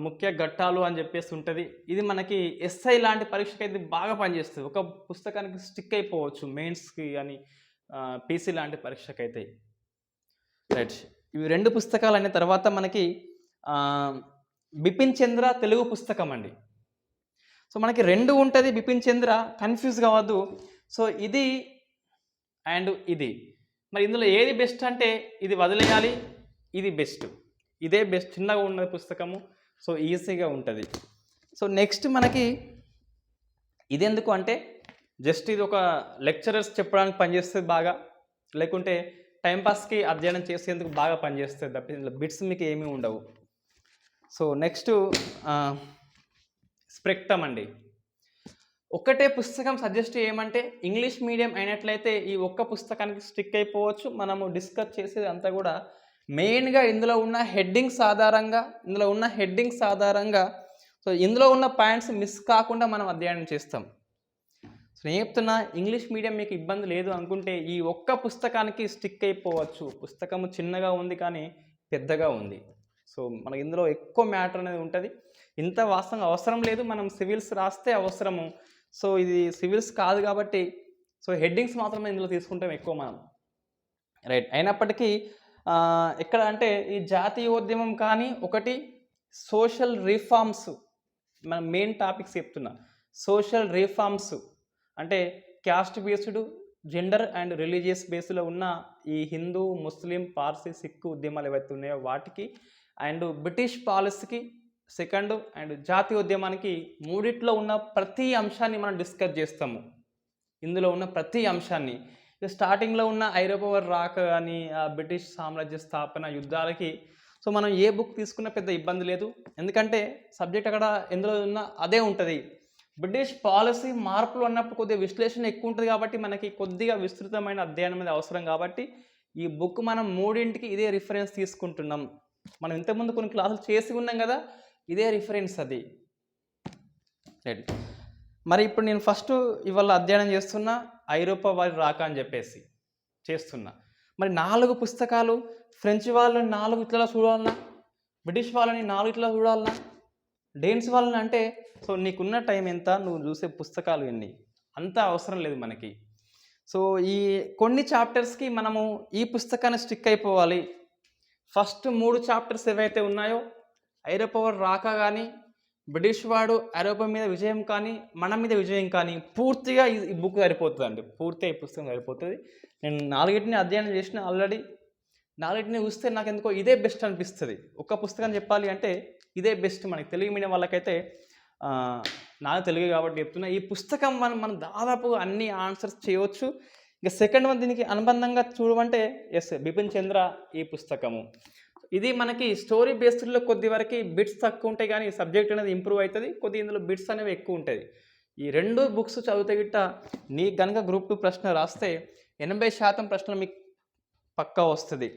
ముఖ్య ఘట్టాలు అని చెప్పేసి ఉంటుంది. ఇది మనకి ఎస్ఐ లాంటి పరీక్షకి అయితే బాగా పనిచేస్తుంది. ఒక పుస్తకానికి స్టిక్ అయిపోవచ్చు మెయిన్స్కి కానీ పీసీ లాంటి పరీక్షకైతే. రైట్, ఇవి 2 పుస్తకాలు అయిన తర్వాత మనకి బిపిన్ చంద్ర తెలుగు పుస్తకం అండి. సో మనకి 2 ఉంటుంది బిపిన్ చంద్ర, కన్ఫ్యూజ్ కావద్దు. సో ఇది అండ్ ఇది, మరి ఇందులో ఏది బెస్ట్ అంటే ఇది వదిలేయాలి, ఇది బెస్ట్. ఇదే బెస్ట్, చిన్నగా ఉన్న పుస్తకము, సో ఈజీగా ఉంటుంది. సో నెక్స్ట్ మనకి ఇది ఎందుకు అంటే జస్ట్ ఇది ఒక లెక్చరర్స్ చెప్పడానికి పనిచేస్తుంది బాగా, లేకుంటే టైంపాస్కి అధ్యయనం చేసేందుకు బాగా పనిచేస్తుంది తప్ప ఇందులో బిట్స్ మీకు ఏమీ ఉండవు. సో నెక్స్ట్ స్ప్రెక్టమ్ అండి. ఒక్కటే పుస్తకం సజెస్ట్ చేయమంటే ఇంగ్లీష్ మీడియం అయినట్లయితే ఈ ఒక్క పుస్తకానికి స్టిక్ అయిపోవచ్చు. మనము డిస్కస్ చేసేది అంతా కూడా మెయిన్గా ఇందులో ఉన్న హెడ్డింగ్స్ ఆధారంగా సో ఇందులో ఉన్న పాయింట్స్ మిస్ కాకుండా మనం అధ్యయనం చేస్తాం. సో నేను చెప్తున్నా, ఇంగ్లీష్ మీడియం మీకు ఇబ్బంది లేదు అనుకుంటే ఈ ఒక్క పుస్తకానికి స్టిక్ అయిపోవచ్చు. పుస్తకము చిన్నగా ఉంది కానీ పెద్దగా ఉంది. సో మనకి ఇందులో ఎక్కువ మ్యాటర్ అనేది ఉంటుంది. ఇంత వాస్తవంగా అవసరం లేదు, మనం సివిల్స్ రాస్తే అవసరము. సో ఇది సివిల్స్ కాదు కాబట్టి సో హెడ్డింగ్స్ మాత్రమే ఇందులో తీసుకుంటాం ఎక్కువ మనం. రైట్, అయినప్పటికీ ఎక్కడ అంటే ఈ జాతీయోద్యమం కానీ ఒకటి సోషల్ రిఫార్మ్స్, మన మెయిన్ టాపిక్స్ చెప్తున్నా. సోషల్ రిఫార్మ్స్ అంటే caste based, gender and religious బేస్లో ఉన్న ఈ హిందూ, ముస్లిం, పార్సీ, సిక్కు ఉద్యమాలు ఏవైతే ఉన్నాయో వాటికి, అండ్ బ్రిటిష్ పాలసీకి సెకండ్, అండ్ జాతీయోద్యమానికి, మూడిట్లో ఉన్న ప్రతి అంశాన్ని మనం డిస్కస్ చేస్తాము. ఇందులో ఉన్న ప్రతి అంశాన్ని స్టార్టింగ్లో ఉన్న ఐరోపా రాక కానీ బ్రిటిష్ సామ్రాజ్య స్థాపన, యుద్ధాలకి సో మనం ఏ బుక్ తీసుకున్నా పెద్ద ఇబ్బంది లేదు, ఎందుకంటే సబ్జెక్ట్ అక్కడ ఎందులో ఉన్న అదే ఉంటుంది. బ్రిటిష్ పాలసీ మార్పులు అన్నప్పుడు కొద్దిగా విశ్లేషణ ఎక్కువ ఉంటుంది కాబట్టి మనకి కొద్దిగా విస్తృతమైన అధ్యయనం అనేది అవసరం. కాబట్టి ఈ బుక్ మనం మూడింటికి ఇదే రిఫరెన్స్ తీసుకుంటున్నాం. మనం ఇంతకుముందు కొన్ని క్లాసులు చేసి ఉన్నాం కదా, ఇదే రిఫరెన్స్ అది. రైట్, మరి ఇప్పుడు నేను ఫస్ట్ ఇవాళ అధ్యయనం చేస్తున్నా ఐరోపా వారి రాక అని చెప్పేసి చేస్తున్నా. మరి 4 పుస్తకాలు, ఫ్రెంచ్ వాళ్ళని 4 ఇట్లా చూడాలన్నా, బ్రిటిష్ వాళ్ళని 4 ఇట్లా చూడాలన్నా, డేన్స్ వాళ్ళని అంటే సో నీకున్న టైం ఎంత, నువ్వు చూసే పుస్తకాలు ఎన్ని, అంత అవసరం లేదు మనకి. సో ఈ కొన్ని చాప్టర్స్కి మనము ఈ పుస్తకాన్ని స్టిక్ అయిపోవాలి. ఫస్ట్ 3 చాప్టర్స్ ఏవైతే ఉన్నాయో, ఐరోపా వారు రాక కానీ, బ్రిటిష్ వాడు ఐరోపా మీద విజయం కానీ, మన మీద విజయం కానీ, పూర్తిగా ఈ బుక్ సరిపోతుంది అండి. పూర్తిగా ఈ పుస్తకం సరిపోతుంది. నేను 4 అధ్యయనం చేసిన ఆల్రెడీ. 4 చూస్తే నాకు ఎందుకో ఇదే బెస్ట్ అనిపిస్తుంది. ఒక్క పుస్తకం చెప్పాలి అంటే ఇదే బెస్ట్ మనకి తెలుగు మీడియం వాళ్ళకైతే. నాకు తెలుగు కాబట్టి చెప్తున్నా, ఈ పుస్తకం మనం దాదాపు అన్ని ఆన్సర్స్ చేయవచ్చు. ఇక సెకండ్ వన్ దీనికి అనుబంధంగా చూడమంటే ఎస్ బిపిన్ చంద్ర ఈ పుస్తకము. ఇది మనకి స్టోరీ బేస్డ్లో కొద్ది వరకు బిట్స్ తక్కువ ఉంటాయి, కానీ సబ్జెక్ట్ అనేది ఇంప్రూవ్ అవుతుంది. కొద్ది ఇందులో బిట్స్ అనేవి ఎక్కువ ఉంటుంది. ఈ 2 బుక్స్ చదివితే గిట్ట నీ కనుక గ్రూప్ 2 ప్రశ్న రాస్తే 80% ప్రశ్నలు మీకు పక్కా వస్తుంది.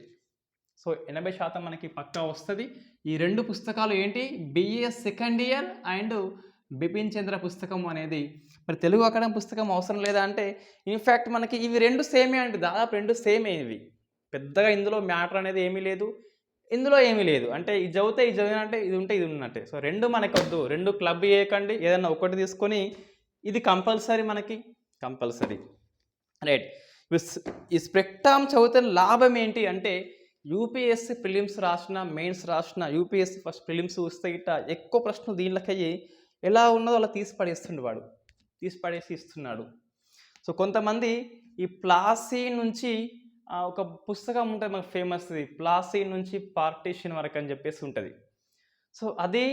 సో 80% మనకి పక్కా వస్తుంది. ఈ 2 పుస్తకాలు ఏంటి, BA second year and Bipin Chandra పుస్తకం అనేది. మరి తెలుగు అకాడమీ పుస్తకం అవసరం లేదా అంటే ఇన్ఫ్యాక్ట్ మనకి ఇవి 2 సేమే అండి, దాదాపు 2 సేమే. ఇవి పెద్దగా ఇందులో మ్యాటర్ అనేది ఏమీ లేదు, ఇందులో ఏమీ లేదు. అంటే ఇది చదివితే ఇది చదివినట్టే, ఇది ఉంటే ఇది ఉన్నట్టే. సో 2 మనకి వద్దు, 2 క్లబ్ చేయకండి. ఏదైనా ఒకటి తీసుకొని ఇది కంపల్సరీ, మనకి కంపల్సరీ. రైట్, ఈ స్ప్రెక్టమ్ చదివితే లాభం ఏంటి అంటే యూపీఎస్సీ ప్రిలిమ్స్ రాసిన, మెయిన్స్ రాసిన, యూపీఎస్సీ ఫస్ట్ ప్రిలిమ్స్ వస్తే గిట్ట ఎక్కువ ప్రశ్నలు దీనిలోకి ఎలా ఉన్నదో అలా తీసి పడేసి ఇస్తున్నాడు. సో కొంతమంది ఈ ప్లాసీ నుంచి ఒక పుస్తకం ఉంటుంది మనకు ఫేమస్ది, ప్లాసీ నుంచి పార్టీషన్ వరకు అని చెప్పేసి ఉంటుంది. సో అది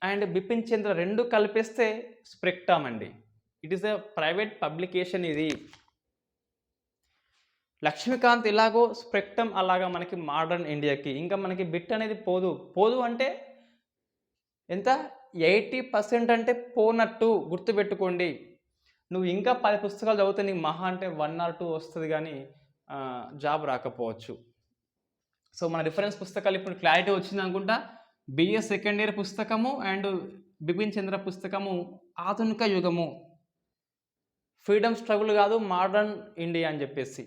అండ్ బిపిన్ చంద్ర 2 కలిపేస్తే స్ప్రెక్టమ్ అండి. It is a private publication ఇది. లక్ష్మీకాంత్ ఎలాగో స్పెక్ట్రమ్ అలాగా మనకి మోడర్న్ ఇండియాకి. ఇంకా మనకి బిట్ అనేది పోదు అంటే ఎంత 80% అంటే పోనట్టు గుర్తుపెట్టుకోండి. నువ్వు ఇంకా 10 పుస్తకాలు చదివితే నీకు మహా అంటే 1 ఆర్ 2 వస్తది గానీ జాబ్ రాకపోవచ్చు. సో మన రిఫరెన్స్ పుస్తకాలు ఇప్పుడు క్లారిటీ వచ్చిందనుకుంటా. బిఏ సెకండ్ ఇయర్ పుస్తకము అండ్ బిపిన్ చంద్ర పుస్తకము ఆధునిక యుగము, ఫ్రీడమ్ స్ట్రగుల్ కాదు మోడర్న్ ఇండియా అని చెప్పేసి.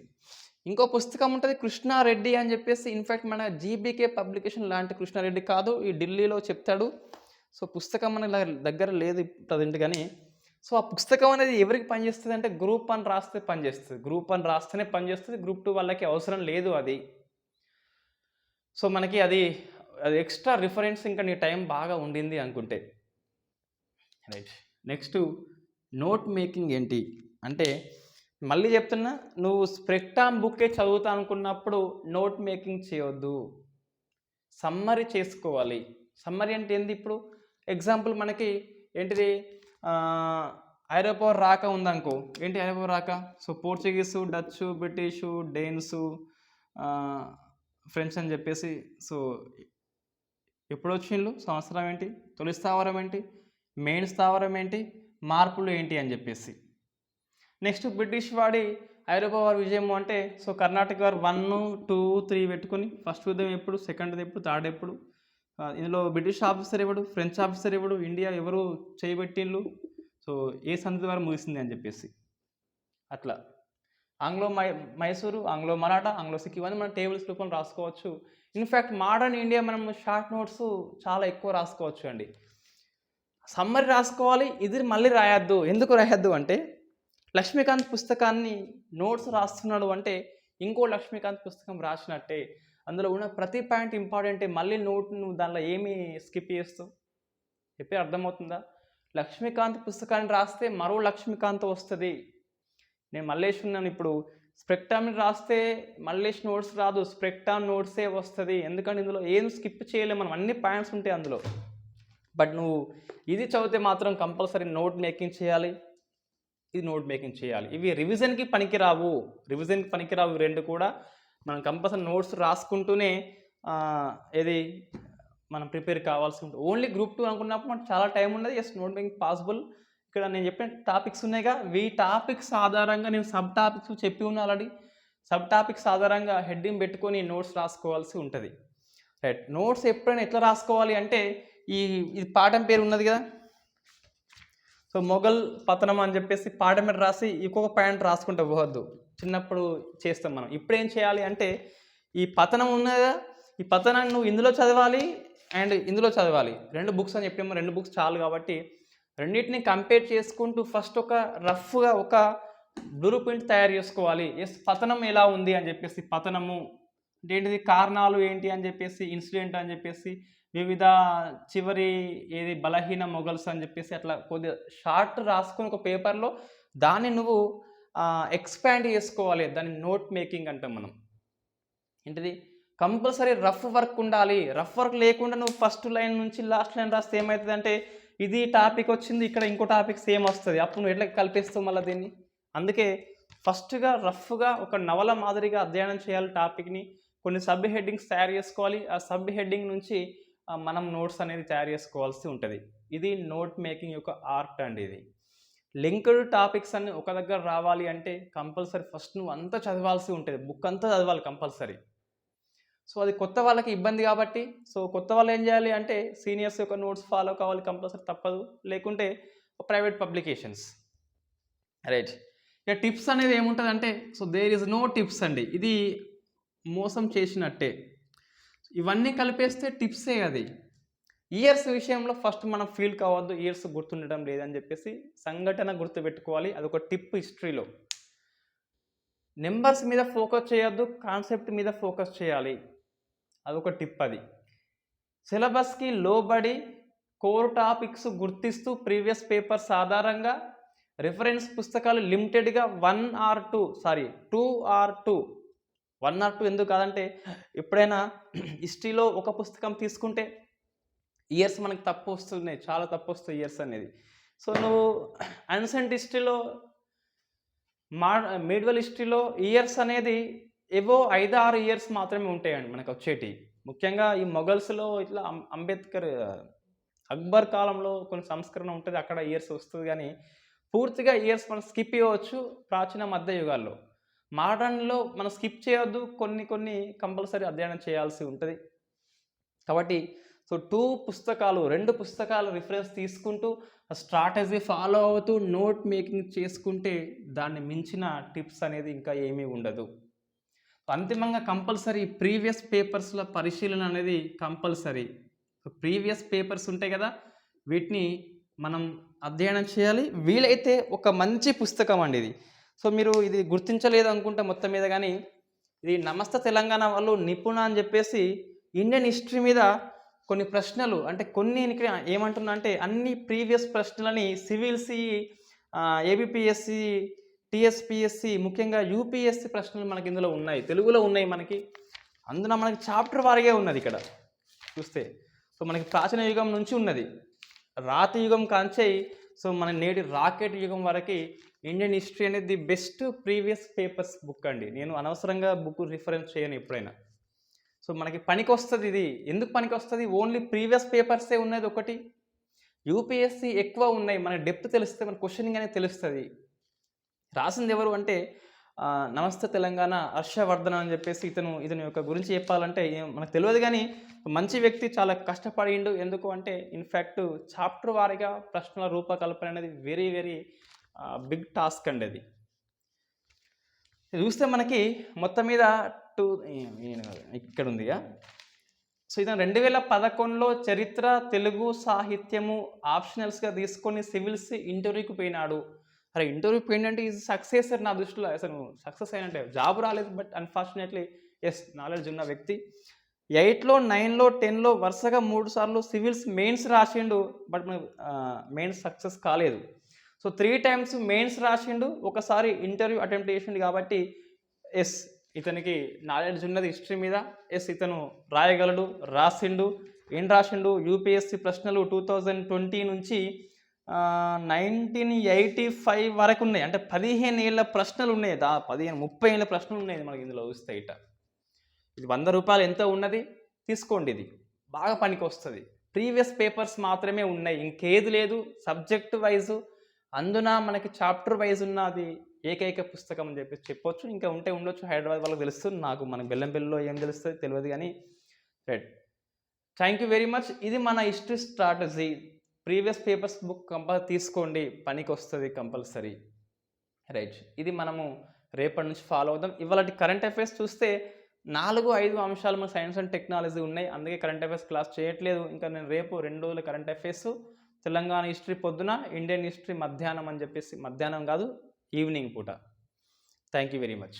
ఇంకో పుస్తకం ఉంటుంది కృష్ణారెడ్డి అని చెప్పేసి. ఇన్ఫ్యాక్ట్ మన జీబీకే పబ్లికేషన్ లాంటి కృష్ణారెడ్డి కాదు, ఈ ఢిల్లీలో చెప్తాడు. సో పుస్తకం మన దగ్గర లేదు ప్రజెంట్ కానీ. సో ఆ పుస్తకం అనేది ఎవరికి పనిచేస్తుంది అంటే గ్రూప్ 1 రాస్తే పనిచేస్తుంది. గ్రూప్ 1 రాస్తేనే పనిచేస్తుంది, గ్రూప్ 2 వాళ్ళకి అవసరం లేదు అది. సో మనకి అది ఎక్స్ట్రా రిఫరెన్స్. ఇంకా నీ టైం బాగా ఉండింది అనుకుంటే రైట్. నెక్స్ట్ నోట్ మేకింగ్ ఏంటి అంటే, మళ్ళీ చెప్తున్నా, నువ్వు స్ప్రెక్టామ్ బుక్కే చదువుతా అనుకున్నప్పుడు నోట్ మేకింగ్ చేయొద్దు, సమ్మరీ చేసుకోవాలి. సమ్మరీ అంటే ఏంది? ఇప్పుడు ఎగ్జాంపుల్ మనకి ఏంటిది, ఐరోపా రాక ఉందనుకో. ఏంటి ఐరోపా రాక? So Portuguese, Dutch, British, Danes, French అని చెప్పేసి. సో ఎప్పుడు వచ్చిండ్రు, సంవత్సరం ఏంటి, తొలి స్థావరం ఏంటి, మెయిన్ స్థావరం ఏంటి, మార్పులు ఏంటి అని చెప్పేసి. నెక్స్ట్ బ్రిటిష్ వాడి ఐరోపా వారి విజయం అంటే, సో కర్ణాటక వారు 1, 2, 3 పెట్టుకొని ఫస్ట్ యుద్ధం ఎప్పుడు, సెకండ్ ఎప్పుడు, థర్డ్ ఎప్పుడు, ఇందులో బ్రిటిష్ ఆఫీసర్ ఎవడు, ఫ్రెంచ్ ఆఫీసర్ ఎవడు, ఇండియా ఎవరు చేయబెట్టిండ్రు, సో ఏ సంధి వారు ముగిసింది అని చెప్పేసి. అట్లా Anglo Mysore, Anglo Maratha, Anglo Sikh, ఇవన్నీ మనం టేబుల్స్ రూపంలో రాసుకోవచ్చు. ఇన్ఫ్యాక్ట్ మోడర్న్ ఇండియా మనం షార్ట్ నోట్స్ చాలా ఎక్కువ రాసుకోవచ్చు అండి. సమ్మరీ రాసుకోవాలి, ఇది మళ్ళీ రాయొద్దు. ఎందుకు రాయొద్దు అంటే, లక్ష్మీకాంత్ పుస్తకాన్ని నోట్స్ రాస్తున్నాడు అంటే ఇంకో లక్ష్మీకాంత్ పుస్తకం రాసినట్టే. అందులో ఉన్న ప్రతి పాయింట్ ఇంపార్టెంటే. మళ్ళీ నోట్ నువ్వు దానిలో ఏమి స్కిప్ చేస్తావు చెప్పి అర్థమవుతుందా? లక్ష్మీకాంత్ పుస్తకాన్ని రాస్తే మరో లక్ష్మీకాంత్ వస్తుంది. నేను మల్లేష్ ఉన్నాను. ఇప్పుడు స్ప్రెక్టామ్ని రాస్తే మల్లేష్ నోట్స్ రాదు, స్ప్రెక్టామ్ నోట్సే వస్తుంది. ఎందుకంటే ఇందులో ఏం స్కిప్ చేయలేము మనం, అన్ని పాయింట్స్ ఉంటాయి అందులో. బట్ నువ్వు ఇది చదివితే మాత్రం కంపల్సరీ నోట్ మేకింగ్ చేయాలి, ఇది నోట్ మేకింగ్ చేయాలి. ఇవి రివిజన్కి పనికిరావు, ఇవి రెండు కూడా. మనం కంపల్సరీ నోట్స్ రాసుకుంటూనే ఏది మనం ప్రిపేర్ కావాల్సి ఉంటుంది. ఓన్లీ గ్రూప్ 2 అనుకున్నప్పుడు మనకు చాలా టైం ఉండదు. Yes, note making possible. ఇక్కడ నేను చెప్పిన టాపిక్స్ ఉన్నాయిగా, ఈ టాపిక్స్ ఆధారంగా నేను సబ్ టాపిక్స్ చెప్పి ఉన్నా ఆల్రెడీ. సబ్ టాపిక్స్ ఆధారంగా హెడ్డింగ్ పెట్టుకొని నోట్స్ రాసుకోవాల్సి ఉంటుంది. రైట్. నోట్స్ ఎప్పుడైనా ఎట్లా రాసుకోవాలి అంటే, ఇది పాఠం పేరు ఉన్నది కదా, సో మొఘల్ పతనం అని చెప్పేసి పాఠం మీద రాసి ఇంకొక పాయింట్ రాసుకుంటూ పోవద్దు. చిన్నప్పుడు చేస్తాం మనం. ఇప్పుడు ఏం చేయాలి అంటే, ఈ పతనం ఉన్నదా, ఈ పతనాన్ని నువ్వు ఇందులో చదవాలి అండ్ ఇందులో చదవాలి. 2 బుక్స్ అని చెప్పాము, 2 బుక్స్ చాలు కాబట్టి రెండింటిని కంపేర్ చేసుకుంటూ ఫస్ట్ ఒక రఫ్గా ఒక బ్లూ ప్రింట్ తయారు చేసుకోవాలి. ఎస్, పతనం ఎలా ఉంది అని చెప్పేసి, పతనము ఏంటిది, కారణాలు ఏంటి అని చెప్పేసి, ఇన్సిడెంట్ అని చెప్పేసి, వివిధ చివరి ఏది బలహీన మొఘల్స్ అని చెప్పేసి, అట్లా కొద్దిగా షార్ట్ రాసుకొని ఒక పేపర్లో దాన్ని నువ్వు ఎక్స్పాండ్ చేసుకోవాలి. దాన్ని నోట్ మేకింగ్ అంటాం మనం. ఏంటిది, కంపల్సరీ రఫ్ వర్క్ ఉండాలి. రఫ్ వర్క్ లేకుండా నువ్వు ఫస్ట్ లైన్ నుంచి లాస్ట్ లైన్ రాస్తే ఏమవుతుంది అంటే, ఇది టాపిక్ వచ్చింది, ఇక్కడ ఇంకో టాపిక్ సేమ్ వస్తుంది. అప్పుడు నువ్వు ఎట్లా కల్పిస్తావు మళ్ళీ దీన్ని? అందుకే ఫస్ట్గా రఫ్గా ఒక నవల మాదిరిగా అధ్యయనం చేయాలి టాపిక్ని. కొన్ని సబ్ హెడ్డింగ్స్ తయారు చేసుకోవాలి. ఆ సబ్ హెడ్డింగ్ నుంచి మనం నోట్స్ అనేది తయారు చేసుకోవాల్సి ఉంటుంది. ఇది నోట్ మేకింగ్ యొక్క ఆర్ట్ అండి. ఇది లింక్డ్ టాపిక్స్ అన్ని ఒక దగ్గర రావాలి అంటే కంపల్సరీ ఫస్ట్ నువ్వు అంతా చదవాల్సి ఉంటుంది, బుక్ అంతా చదవాలి కంపల్సరీ. సో అది కొత్త వాళ్ళకి ఇబ్బంది కాబట్టి, సో కొత్త వాళ్ళు ఏం చేయాలి అంటే సీనియర్స్ యొక్క నోట్స్ ఫాలో కావాలి కంపల్సరీ, తప్పదు. లేకుంటే ప్రైవేట్ పబ్లికేషన్స్. రైట్. ఇక టిప్స్ అనేది ఏముంటుంది అంటే, so there is no tips అండి. ఇది మోసం చేసినట్టే. ఇవన్నీ కలిపేస్తే టిప్సే. అది ఇయర్స్ విషయంలో ఫస్ట్ మనం ఫీల్ కావద్దు, ఇయర్స్ గుర్తుండడం లేదని చెప్పేసి సంఘటన గుర్తుపెట్టుకోవాలి. అదొక టిప్. హిస్టరీలో నెంబర్స్ మీద ఫోకస్ చేయొద్దు, కాన్సెప్ట్ మీద ఫోకస్ చేయాలి. అదొక టిప్. అది సిలబస్కి లోబడి కోర్ టాపిక్స్ గుర్తిస్తూ ప్రీవియస్ పేపర్స్ ఆధారంగా రిఫరెన్స్ పుస్తకాలు లిమిటెడ్గా 1 or 2 2 or 2 1 or 2 ఎందుకు కాదంటే, ఎప్పుడైనా హిస్టరీలో ఒక పుస్తకం తీసుకుంటే ఇయర్స్ మనకి తప్పు వస్తున్నాయి, చాలా తప్పు వస్తాయి ఇయర్స్ అనేది. సో నువ్వు అన్సెంట్ హిస్టరీలో మా మీడివల్ హిస్టరీలో ఇయర్స్ అనేది ఏవో 5, 6 ఇయర్స్ మాత్రమే ఉంటాయండి మనకు వచ్చేటియి. ముఖ్యంగా ఈ మొఘల్స్‌లో ఇట్లా అంబేద్కర్, అక్బర్ కాలంలో కొన్ని సంస్కరణ ఉంటది. అక్కడ ఇయర్స్ వస్తది గానీ, పూర్తిగా ఇయర్స్ మనం స్కిప్ చేయవచ్చు ప్రాచీన మధ్య యుగాల్లో. మోడర్న్‌లో మనం స్కిప్ చేయొద్దు. కొన్ని కొన్ని కంపల్సరీ అధ్యయనం చేయాల్సి ఉంటది. కాబట్టి 2 పుస్తకాలు రిఫరెన్స్ తీసుకుంటూ, ఆ స్ట్రాటజీ ఫాలో అవుతూ, నోట్ మేకింగ్ చేసుకుంటే దాన్ని మించిన టిప్స్ అనేది ఇంకా ఏమీ ఉండదు. అంతిమంగా కంపల్సరీ ప్రీవియస్ పేపర్స్‌ల పరిశీలన అనేది కంపల్సరీ. ప్రీవియస్ పేపర్స్ ఉంటాయి కదా! వీటిని మనం అధ్యయనం చేయాలి. వీలైతే ఒక మంచి పుస్తకం అండి ఇది. మీరు ఇది గుర్తించలేదు అనుకుంటా మొత్తం మీద గానీ, ఇది నమస్తే తెలంగాణ వాళ్ళు నిపుణ అని చెప్పేసి ఇండియన్ హిస్టరీ మీద కొన్ని ప్రశ్నలు అంటే కొన్ని ఇక్కడ ఏమంటున్నా అంటే అన్ని ప్రీవియస్ ప్రశ్నలని సివిల్‌సి, ఏబీపీఎస్‌సి, టీఎస్‌పీఎస్‌సి, ముఖ్యంగా యూపీఎస్‌సి ప్రశ్నలు మనకి ఇందులో ఉన్నాయి. తెలుగులో ఉన్నాయి మనకి. అందులో మనకి చాప్టర్ వారీగా ఉన్నది ఇక్కడ చూస్తే. మనకి ప్రాచీన యుగం నుంచి ఉన్నది. రాతి యుగం కాంచెయి మన నేటి రాకెట్ యుగం వరకి ఇండియన్ హిస్టరీ అనేది the best previous papers book అండి. నేను అనవసరంగా బుక్ రిఫరెన్స్ చేయను ఎప్పుడైనా. మనకి పనికొస్తది ఇది. ఎందుకు పనికొస్తది? ఓన్లీ ప్రీవియస్ పేపర్సే ఉన్నది ఒకటి. యూపీఎస్‌సి ఎక్కువ ఉన్నాయి. మన డెప్త్ తెలిస్తే మన క్వెషనింగ్ అనేది తెలుస్తది. రాసింది ఎవరు అంటే నమస్తే తెలంగాణ హర్షవర్ధన్ అని చెప్పేసి ఇతని యొక్క గురించి చెప్పాలంటే మనకు తెలియదు కానీ మంచి వ్యక్తి, చాలా కష్టపడిండు. ఎందుకు అంటే ఇన్ఫ్యాక్ట్ చాప్టర్ వారీగా ప్రశ్నల రూపకల్పన అనేది వెరీ వెరీ బిగ్ టాస్క్ అండి అది. చూస్తే మనకి మొత్తం మీద ఇక్కడ ఉందిగా. ఇతను 2011లో చరిత్ర, తెలుగు, సాహిత్యము ఆప్షనల్స్గా తీసుకొని సివిల్స్ ఇంటర్వ్యూకి పోయినాడు. అరే ఇంటర్వ్యూకి పోయిందంటే ఈజ్ సక్సెస్ నా దృష్టిలో. అసలు సక్సెస్ అయినట్టే. జాబ్ రాలేదు, బట్ అన్ఫార్చునేట్లీ నాలెడ్జ్ ఉన్న వ్యక్తి. 8లో, 9లో, 10లో వరుసగా 3 సార్లు సివిల్స్ మెయిన్స్ రాసిండు. బట్ మెయిన్స్ సక్సెస్ కాలేదు. 3 టైమ్స్ మెయిన్స్ రాసిండు, ఒకసారి ఇంటర్వ్యూ అటెంప్ట్ చేసిండు. కాబట్టి ఇతనికి నాలెడ్జ్ ఉన్నది హిస్టరీ మీద. ఇతను రాయగలడు, రాసిండు. ఏం రాసిండు? యూపీఎస్సి ప్రశ్నలు 2020 నుంచి 1985 వరకు ఉన్నాయి. అంటే 15 ఏళ్ళ ప్రశ్నలు ఉన్నాయి. 30 ఏళ్ళ ప్రశ్నలు ఉన్నాయి మనకి ఇందులో చూస్తే ఇట. ఇది ₹100 ఎంతో ఉన్నది, తీసుకోండి. ఇది బాగా పనికి వస్తుంది. ప్రీవియస్ పేపర్స్ మాత్రమే ఉన్నాయి, ఇంకేది లేదు. సబ్జెక్ట్ వైజు అందున మనకి చాప్టర్ వైజ్ ఉన్నది ఏకైక పుస్తకం అని చెప్పొచ్చు. ఇంకా ఉంటే ఉండొచ్చు, హైదరాబాద్ వాళ్ళకి తెలుస్తుంది. నాకు మన బెల్లంపల్లిలో ఏం తెలుస్తుంది తెలియదు కానీ. Right, thank you very much. ఇది మన history strategy. Previous papers book compulsory తీసుకోండి, పనికి వస్తుంది కంపల్సరీ. రైట్, ఇది మనము రేపటి నుంచి ఫాలో అవుదాం. ఇవాళ కరెంట్ అఫైర్స్ చూస్తే 4-5 అంశాలు మన సైన్స్ అండ్ టెక్నాలజీ ఉన్నాయి. అందుకే కరెంట్ అఫైర్స్ క్లాస్ చేయట్లేదు. ఇంకా నేను రేపు 2 రోజుల కరెంట్ అఫైర్స్, తెలంగాణ హిస్టరీ పొద్దున, ఇండియన్ హిస్టరీ మధ్యాహ్నం అని చెప్పేసి, మధ్యాహ్నం కాదు ఈవినింగ్ పూట. Thank you very much.